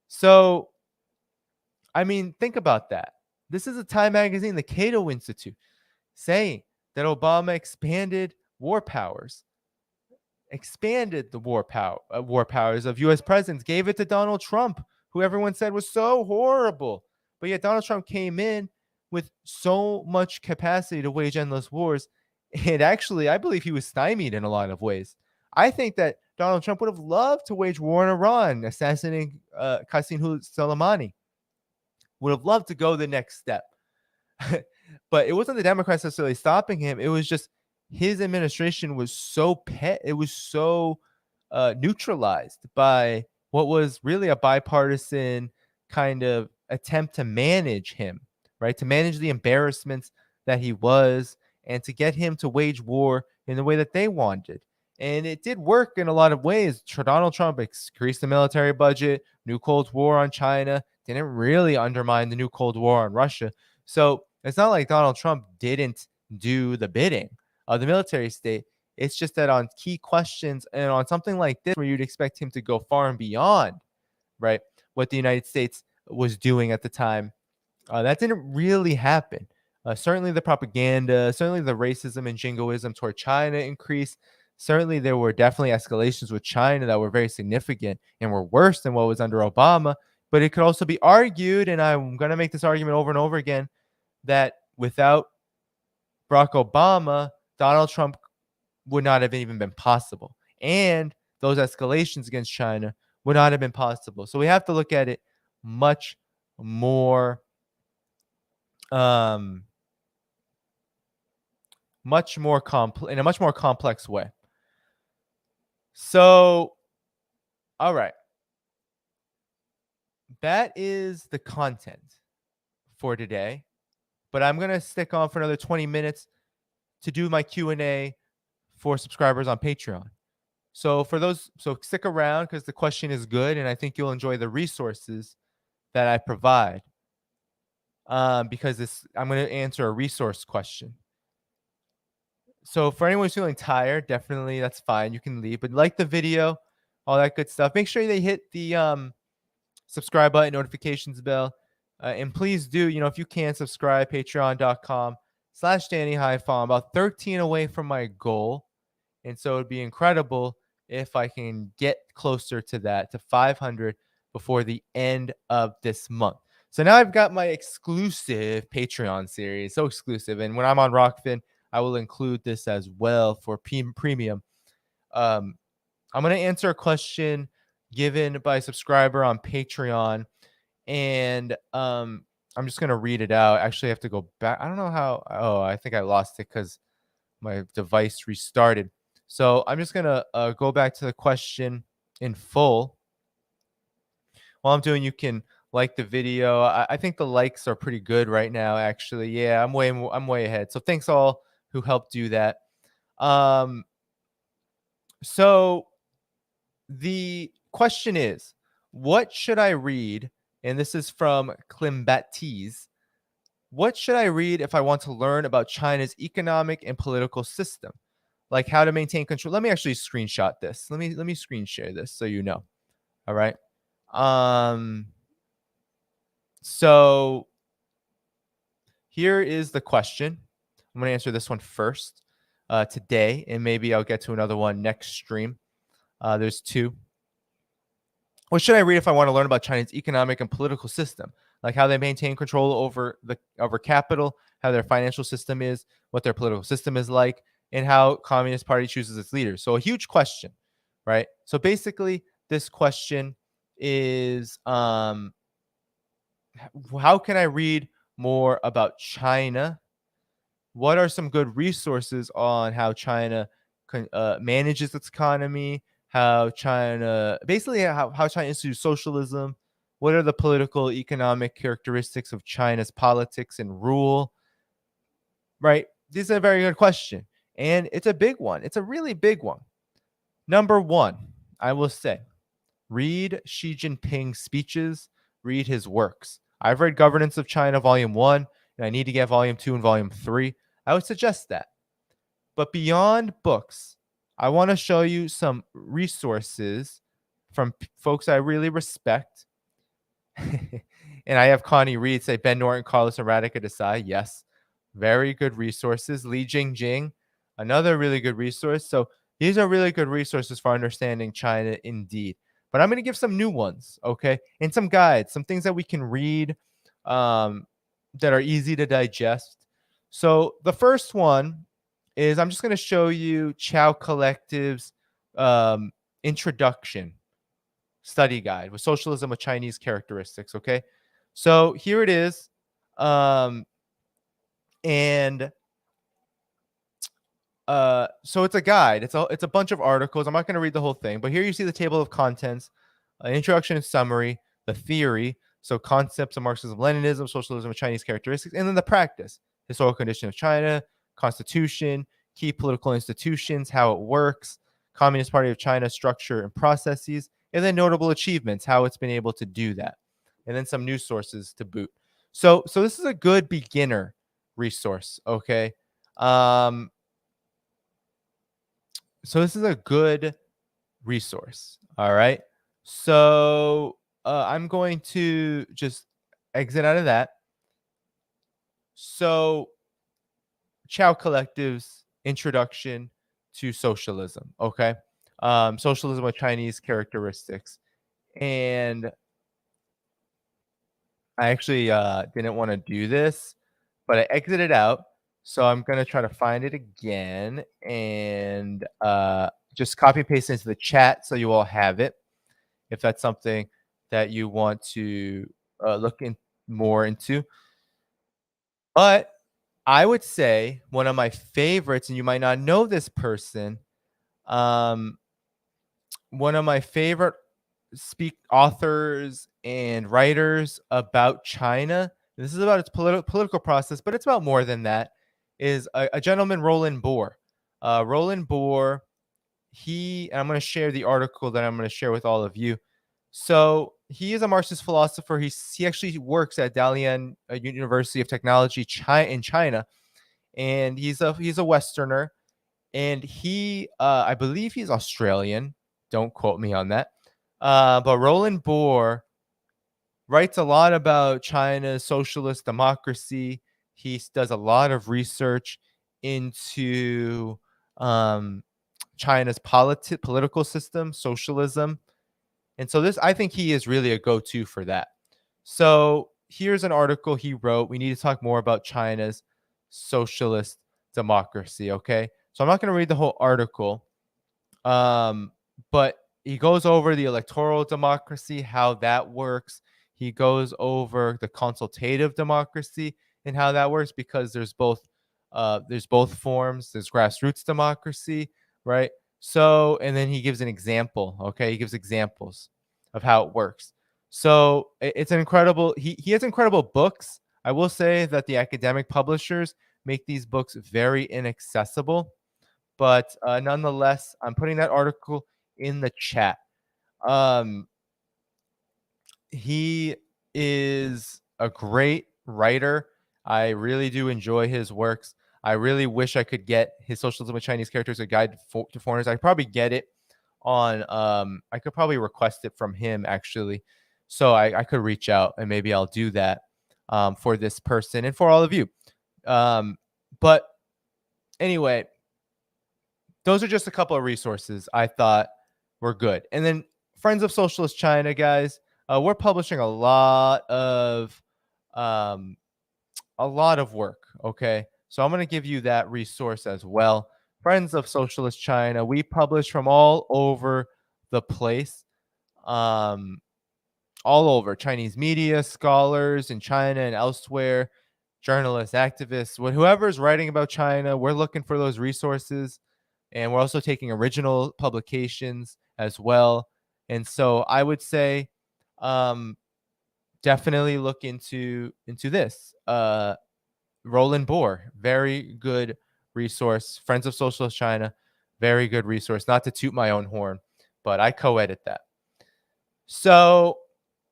S1: So, I mean, think about that. This is a Time Magazine, the Cato Institute, saying that Obama expanded war powers, expanded the war powers of U.S. presidents, gave it to Donald Trump, who everyone said was so horrible. But yet Donald Trump came in with so much capacity to wage endless wars. And actually, I believe he was stymied in a lot of ways. I think that Donald Trump would have loved to wage war in Iran, assassinating Qasem Soleimani. Would have loved to go the next step. But it wasn't the Democrats necessarily stopping him. It was just his administration was so neutralized by what was really a bipartisan kind of attempt to manage him, right? To manage the embarrassments that he was and to get him to wage war in the way that they wanted. And it did work in a lot of ways. Donald Trump increased the military budget, new Cold War on China, didn't really undermine the new Cold War on Russia. So it's not like Donald Trump didn't do the bidding of the military state. It's just that on key questions and on something like this, where you'd expect him to go far and beyond, right, what the United States was doing at the time, that didn't really happen. Certainly the propaganda, certainly the racism and jingoism toward China increased. Certainly there were definitely escalations with China that were very significant and were worse than what was under Obama. But it could also be argued, and I'm going to make this argument over and over again, that without Barack Obama, Donald Trump would not have even been possible. And those escalations against China would not have been possible. So we have to look at it much more in a much more complex way. So, all right. That is the content for today. But I'm going to stick on for another 20 minutes to do my Q&A for subscribers on Patreon. So stick around because the question is good, and I think you'll enjoy the resources that I provide. Because I'm going to answer a resource question. So for anyone who's feeling tired, definitely that's fine. You can leave, but like the video, all that good stuff. Make sure they hit the subscribe button, notifications bell, and please do, if you can, subscribe. Patreon.com/DannyHighFall. About 13 away from my goal, and so it'd be incredible if I can get closer to that, to 500 before the end of this month. So now I've got my exclusive Patreon series, so exclusive. And when I'm on Rockfin, I will include this as well for premium. I'm going to answer a question given by a subscriber on Patreon, and I'm just going to read it out. Actually, I have to go back. I don't know how. Oh, I think I lost it because my device restarted. So I'm just going to go back to the question in full. While I'm doing, you can like the video. I think the likes are pretty good right now, actually. Yeah, I'm way ahead. So thanks all who helped do that. So the question is, what should I read? And this is from Klimbatiz. What should I read if I want to learn about China's economic and political system? Like how to maintain control. Let me actually screenshot this. Let me screen share this so you know. All right. So here is the question. I'm going to answer this one first today, and maybe I'll get to another one next stream. There's two. What should I read if I want to learn about China's economic and political system? Like how they maintain control over capital, how their financial system is, what their political system is like, and how Communist Party chooses its leaders. So a huge question, right? So basically, this question is how can I read more about China? What are some good resources on how China manages its economy? How China institutes socialism? What are the political, economic characteristics of China's politics and rule? Right? This is a very good question. And it's a big one. It's a really big one. Number one, I will say, read Xi Jinping's speeches, read his works. I've read Governance of China, Volume 1, and I need to get Volume 2 and Volume 3. I would suggest that. But beyond books, I want to show you some resources from folks I really respect. And I have Connie Reed say Ben Norton, Carlos Erratica Desai. Yes, very good resources. Li Jingjing, another really good resource. So these are really good resources for understanding China indeed. But I'm going to give some new ones, okay? And some guides, some things that we can read that are easy to digest. So the first one is I'm just going to show you Chow Collective's introduction study guide with socialism with Chinese characteristics, okay? So here it is. So it's a guide. It's a bunch of articles. I'm not going to read the whole thing, but here you see the table of contents, introduction and summary, the theory, so concepts of Marxism, Leninism, socialism with Chinese characteristics, and then the practice, historical condition of China, constitution, key political institutions, how it works, Communist Party of China structure and processes, and then notable achievements, how it's been able to do that, and then some news sources to boot. So this is a good beginner resource, okay? So this is a good resource. All right. So I'm going to just exit out of that. So Chow Collective's introduction to socialism. Okay. Socialism with Chinese characteristics. And I actually didn't want to do this, but I exited out. So I'm going to try to find it again and just copy paste it into the chat so you all have it if that's something that you want to look in more into. But I would say one of my favorites, and you might not know this person, um, one of my favorite speak authors and writers about China. This is about its political process, but it's about more than that. Is a gentleman, Roland Bohr. Roland Bohr. And I'm going to share the article that I'm going to share with all of you. So he is a Marxist philosopher. He actually works at Dalian University of Technology in China, and he's a Westerner, and I believe he's Australian. Don't quote me on that. But Roland Bohr writes a lot about China's socialist democracy. He does a lot of research into China's political system, socialism. And so I think he is really a go-to for that. So here's an article he wrote. We need to talk more about China's socialist democracy. Okay. So I'm not going to read the whole article. But he goes over the electoral democracy, how that works. He goes over the consultative democracy and how that works, because there's both forms. There's grassroots democracy, right? So, and then he gives an example. Okay, he gives examples of how it works. So it's an incredible. He has incredible books. I will say that the academic publishers make these books very inaccessible, but nonetheless, I'm putting that article in the chat. Um, he is a great writer. I really do enjoy his works. I really wish I could get his Socialism with Chinese Characters, a guide to foreigners. I could probably get it on. I could probably request it from him actually, so I could reach out and maybe I'll do that for this person and for all of you. But anyway, those are just a couple of resources I thought were good. And then Friends of Socialist China, guys, we're publishing um, a lot of work. Okay, so I'm going to give you that resource as well. Friends of Socialist China, we publish from all over the place, um, all over Chinese media, scholars in China and elsewhere, journalists, activists, whoever is writing about China. We're looking for those resources, and we're also taking original publications as well. And so I would say um, definitely look into this. Roland Bohr, very good resource. Friends of Socialist China, very good resource. Not to toot my own horn, but I co-edit that. So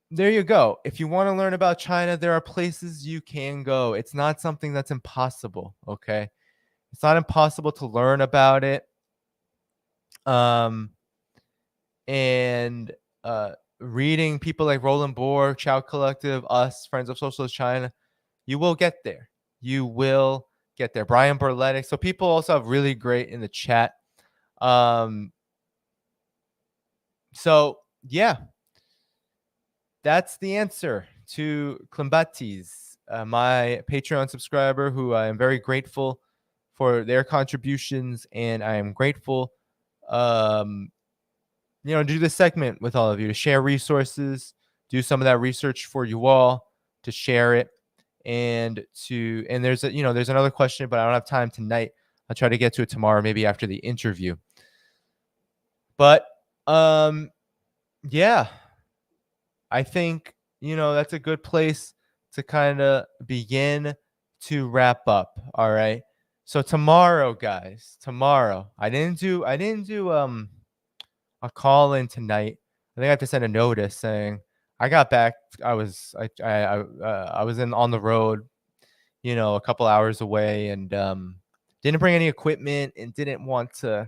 S1: there you go. If you want to learn about China, there are places you can go. It's not something that's impossible. Okay, it's not impossible to learn about it. Um, and reading people like Roland Bohr, Chow Collective, us, Friends of Socialist China, you will get there. You will get there. Brian Berletic. So people also have really great in the chat. So yeah, that's the answer to Klimbatis, my Patreon subscriber, who I am very grateful for their contributions, and I am grateful do this segment with all of you, to share resources, do some of that research for you all, to share it, and there's another question, but I don't have time tonight. I'll try to get to it tomorrow, maybe after the interview. But yeah, I think that's a good place to kind of begin to wrap up. All right. So tomorrow, guys, I didn't do a call in tonight. I think I have to send a notice saying I got back. I was on the road, a couple hours away, and didn't bring any equipment and didn't want to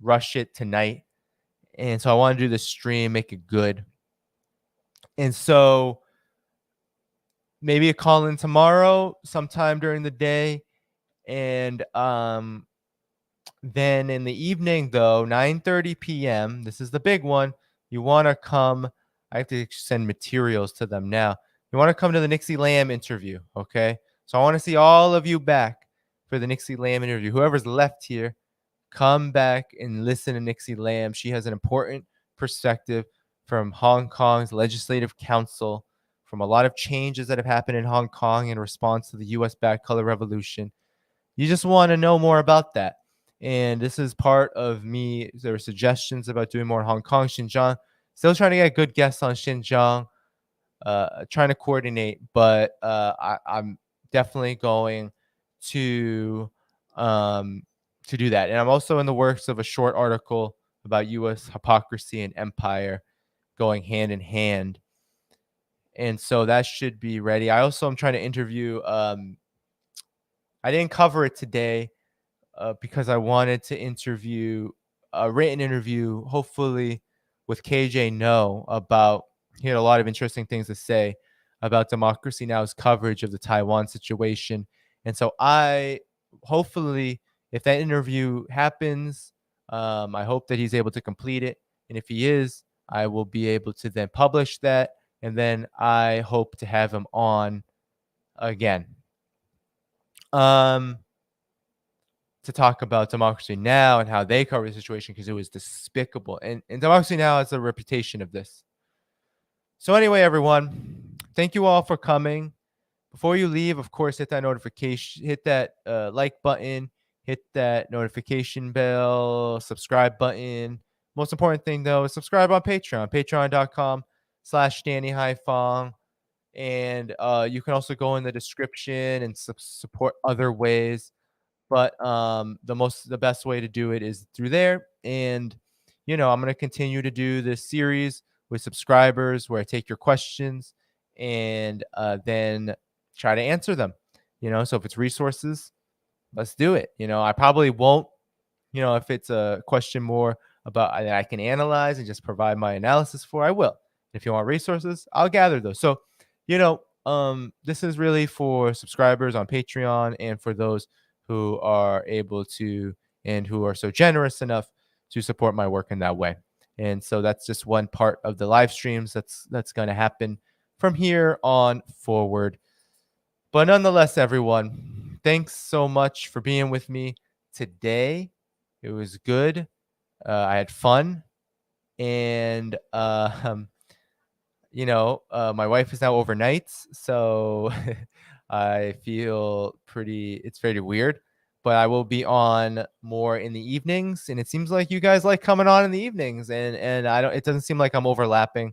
S1: rush it tonight. And so I want to do the stream, make it good. And so maybe a call in tomorrow sometime during the day. And then in the evening, though, 9:30 p.m., this is the big one. You want to come. I have to send materials to them now. You want to come to the Nixie Lamb interview, okay? So I want to see all of you back for the Nixie Lamb interview. Whoever's left here, come back and listen to Nixie Lamb. She has an important perspective from Hong Kong's Legislative Council, from a lot of changes that have happened in Hong Kong in response to the U.S.-backed color revolution. You just want to know more about that. And this is part of me. There were suggestions about doing more in Hong Kong, Xinjiang. Still trying to get good guests on Xinjiang, trying to coordinate, but I'm definitely going to do that. And I'm also in the works of a short article about U.S. hypocrisy and empire going hand in hand. And so that should be ready. I also am trying to interview. I didn't cover it today because I wanted to interview a written interview, hopefully with KJ No about. He had a lot of interesting things to say about Democracy Now's coverage of the Taiwan situation. And so hopefully, if that interview happens, I hope that he's able to complete it. And if he is, I will be able to then publish that. And then I hope to have him on again. To talk about Democracy Now and how they cover the situation, because it was despicable. And Democracy Now has a reputation of this. So anyway, everyone, thank you all for coming. Before you leave, of course, hit that notification, hit that like button, hit that notification bell, subscribe button. Most important thing, though, is subscribe on Patreon, patreon.com/DannyHaiFong. And you can also go in the description and support other ways. But the best way to do it is through there. And, I'm going to continue to do this series with subscribers where I take your questions and then try to answer them. So if it's resources, let's do it. I probably won't, if it's a question more about that I can analyze and just provide my analysis for, I will. If you want resources, I'll gather those. So, this is really for subscribers on Patreon and for those who are able to and who are so generous enough to support my work in that way. And so that's just one part of the live streams that's going to happen from here on forward. But nonetheless, everyone, thanks so much for being with me today. It was good. I had fun. And, my wife is now overnights, so I feel it's very weird, but I will be on more in the evenings. And it seems like you guys like coming on in the evenings, and it doesn't seem like I'm overlapping.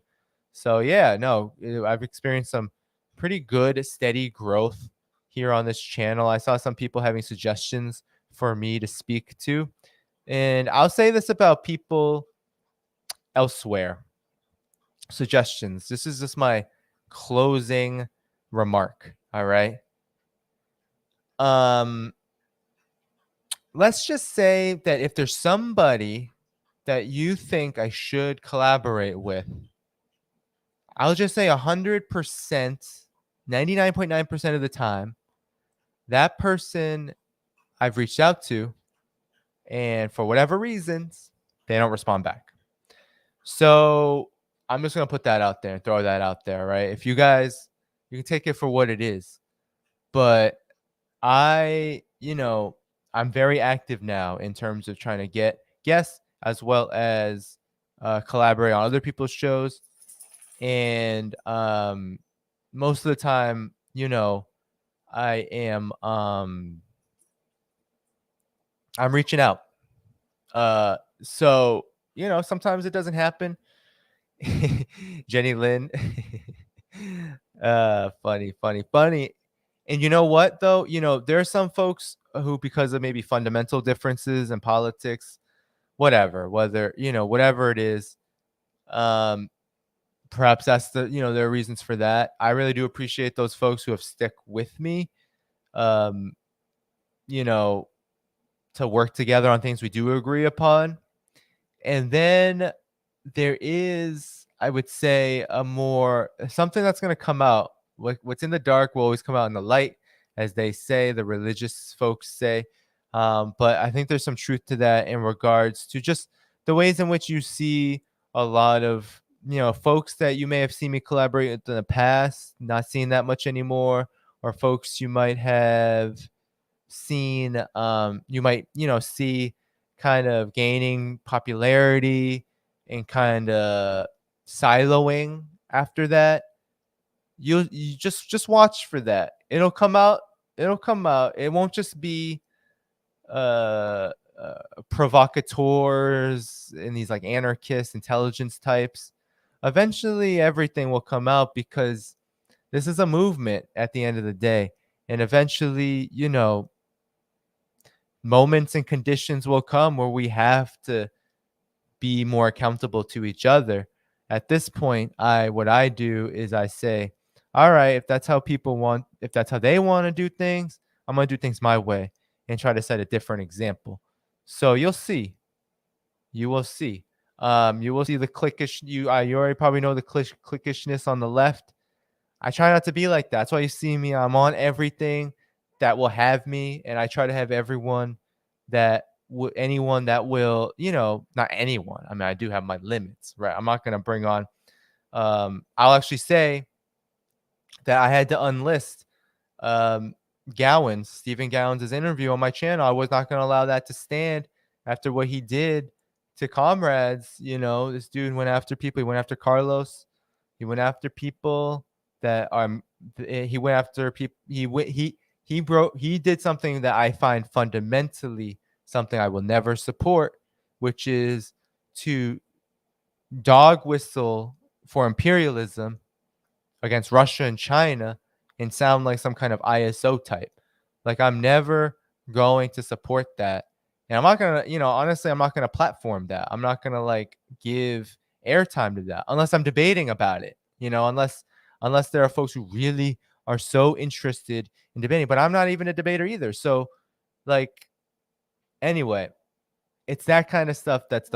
S1: So yeah, no, I've experienced some pretty good, steady growth here on this channel. I saw some people having suggestions for me to speak to, and I'll say this about people elsewhere. Suggestions. This is just my closing remark. All right. Let's just say that if there's somebody that you think I should collaborate with, I'll just say 100%, 99.9% of the time, that person I've reached out to, and for whatever reasons, they don't respond back. So I'm just going to put that out there and throw that out there, right? If you guys, you can take it for what it is. But I'm very active now in terms of trying to get guests as well as collaborate on other people's shows. And most of the time, I am I'm reaching out. So, sometimes it doesn't happen. Jenny Lynn. Funny. And you know what, though? There are some folks who, because of maybe fundamental differences in politics, whatever it is, perhaps that's there are reasons for that. I really do appreciate those folks who have stuck with me, to work together on things we do agree upon. And then there is, I would say, something that's going to come out. What's in the dark will always come out in the light, as they say, the religious folks say. But I think there's some truth to that in regards to just the ways in which you see a lot of, folks that you may have seen me collaborate with in the past, not seeing that much anymore, or folks you might have seen, you might, see kind of gaining popularity and kind of siloing after that. You just watch for that. It'll come out. It'll come out. It won't just be uh, provocateurs and these like anarchist intelligence types. Eventually, everything will come out because this is a movement at the end of the day. And eventually, moments and conditions will come where we have to be more accountable to each other. At this point, what I do is I say, all right, if that's how if that's how they want to do things, I'm going to do things my way and try to set a different example. So you'll see. You will see. You will see the clickish. You already probably know the clickishness on the left. I try not to be like that. That's why you see me. I'm on everything that will have me, and I try to have everyone anyone that will, not anyone. I mean, I do have my limits, right? I'm not going to bring on. I'll actually say that I had to unlist Stephen Gowans' interview on my channel. I was not going to allow that to stand after what he did to comrades. This dude went after people. He went after Carlos. He went after people that are. He went after people. He did something that I find fundamentally something I will never support, which is to dog whistle for imperialism against Russia and China and sound like some kind of ISO type. Like, I'm never going to support that. And I'm not going to, honestly, I'm not going to platform that. I'm not going to like give airtime to that unless I'm debating about it, unless there are folks who really are so interested in debating, but I'm not even a debater either. So like, anyway, it's that kind of stuff that's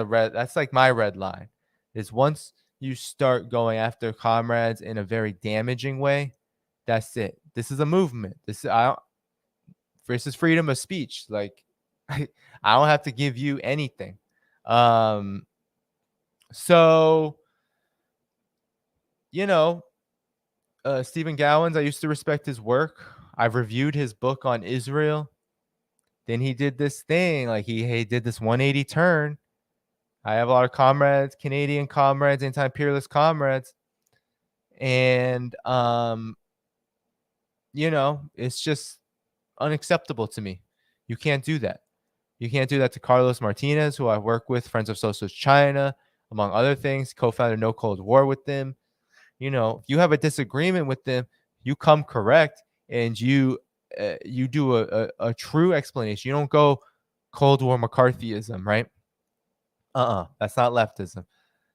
S1: like my red line, is once you start going after comrades in a very damaging way, that's it. This is a movement. This is freedom of speech. Like, I don't have to give you anything. So, Stephen Gowans, I used to respect his work. I've reviewed his book on Israel. Then he did this thing, like he did this 180 turn. I have a lot of comrades, Canadian comrades, anti-imperialist comrades. And, it's just unacceptable to me. You can't do that. You can't do that to Carlos Martinez, who I work with, Friends of Socialist China, among other things, co-founded No Cold War with them. If you have a disagreement with them, you come correct and you do a true explanation. You don't go Cold War McCarthyism, right? That's not leftism.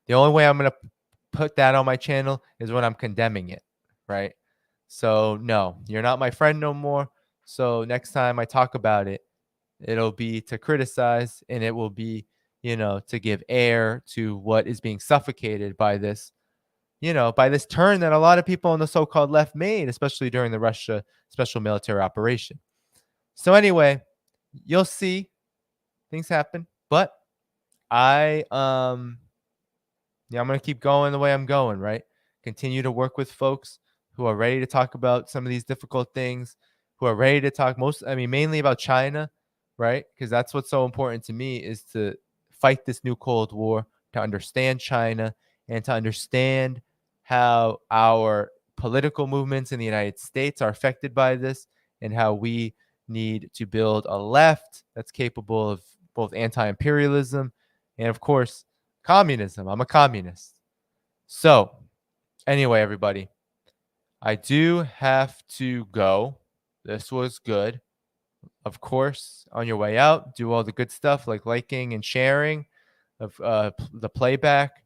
S1: The only way I'm going to put that on my channel is when I'm condemning it, right? So no, you're not my friend no more. So next time I talk about it, it'll be to criticize, and it will be, to give air to what is being suffocated by this, by this turn that a lot of people on the so-called left made, especially during the Russia special military operation. So anyway, you'll see things happen, but I'm going to keep going the way I'm going, right? Continue to work with folks who are ready to talk about some of these difficult things, who are ready to talk mainly about China, right? Because that's what's so important to me, is to fight this new Cold War, to understand China, and to understand how our political movements in the United States are affected by this, and how we need to build a left that's capable of both anti-imperialism and, of course, communism. I'm a communist. So anyway, everybody, I do have to go. This was good. Of course, on your way out, do all the good stuff like liking and sharing of the playback,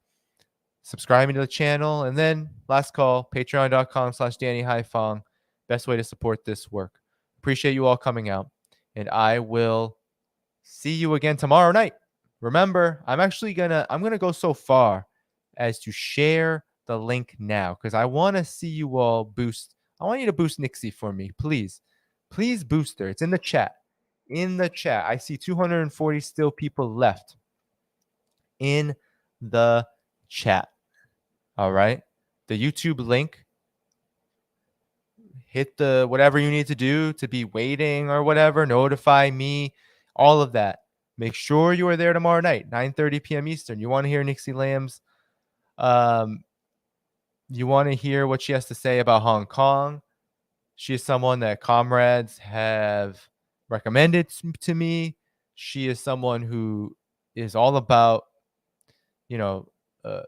S1: subscribing to the channel, and then last call, patreon.com/DannyHaiFong. Best way to support this work. Appreciate you all coming out, and I will see you again tomorrow night Remember, I'm gonna go so far as to share the link now because I want to see you all boost. I want you to boost Nixie for me, please. Please boost her. It's in the chat. In the chat, I see 240 still people left in the chat. All right. The YouTube link, hit the whatever you need to do to be waiting or whatever, notify me, all of that. Make sure you are there tomorrow night, 9:30 p.m. Eastern. You want to hear Nixie Lamb's you want to hear what she has to say about Hong Kong. She is someone that comrades have recommended to me. She is someone who is all about,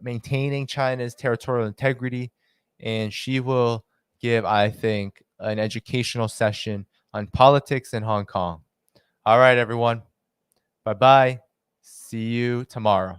S1: maintaining China's territorial integrity. And she will give, I think, an educational session on politics in Hong Kong. All right, everyone. Bye-bye. See you tomorrow.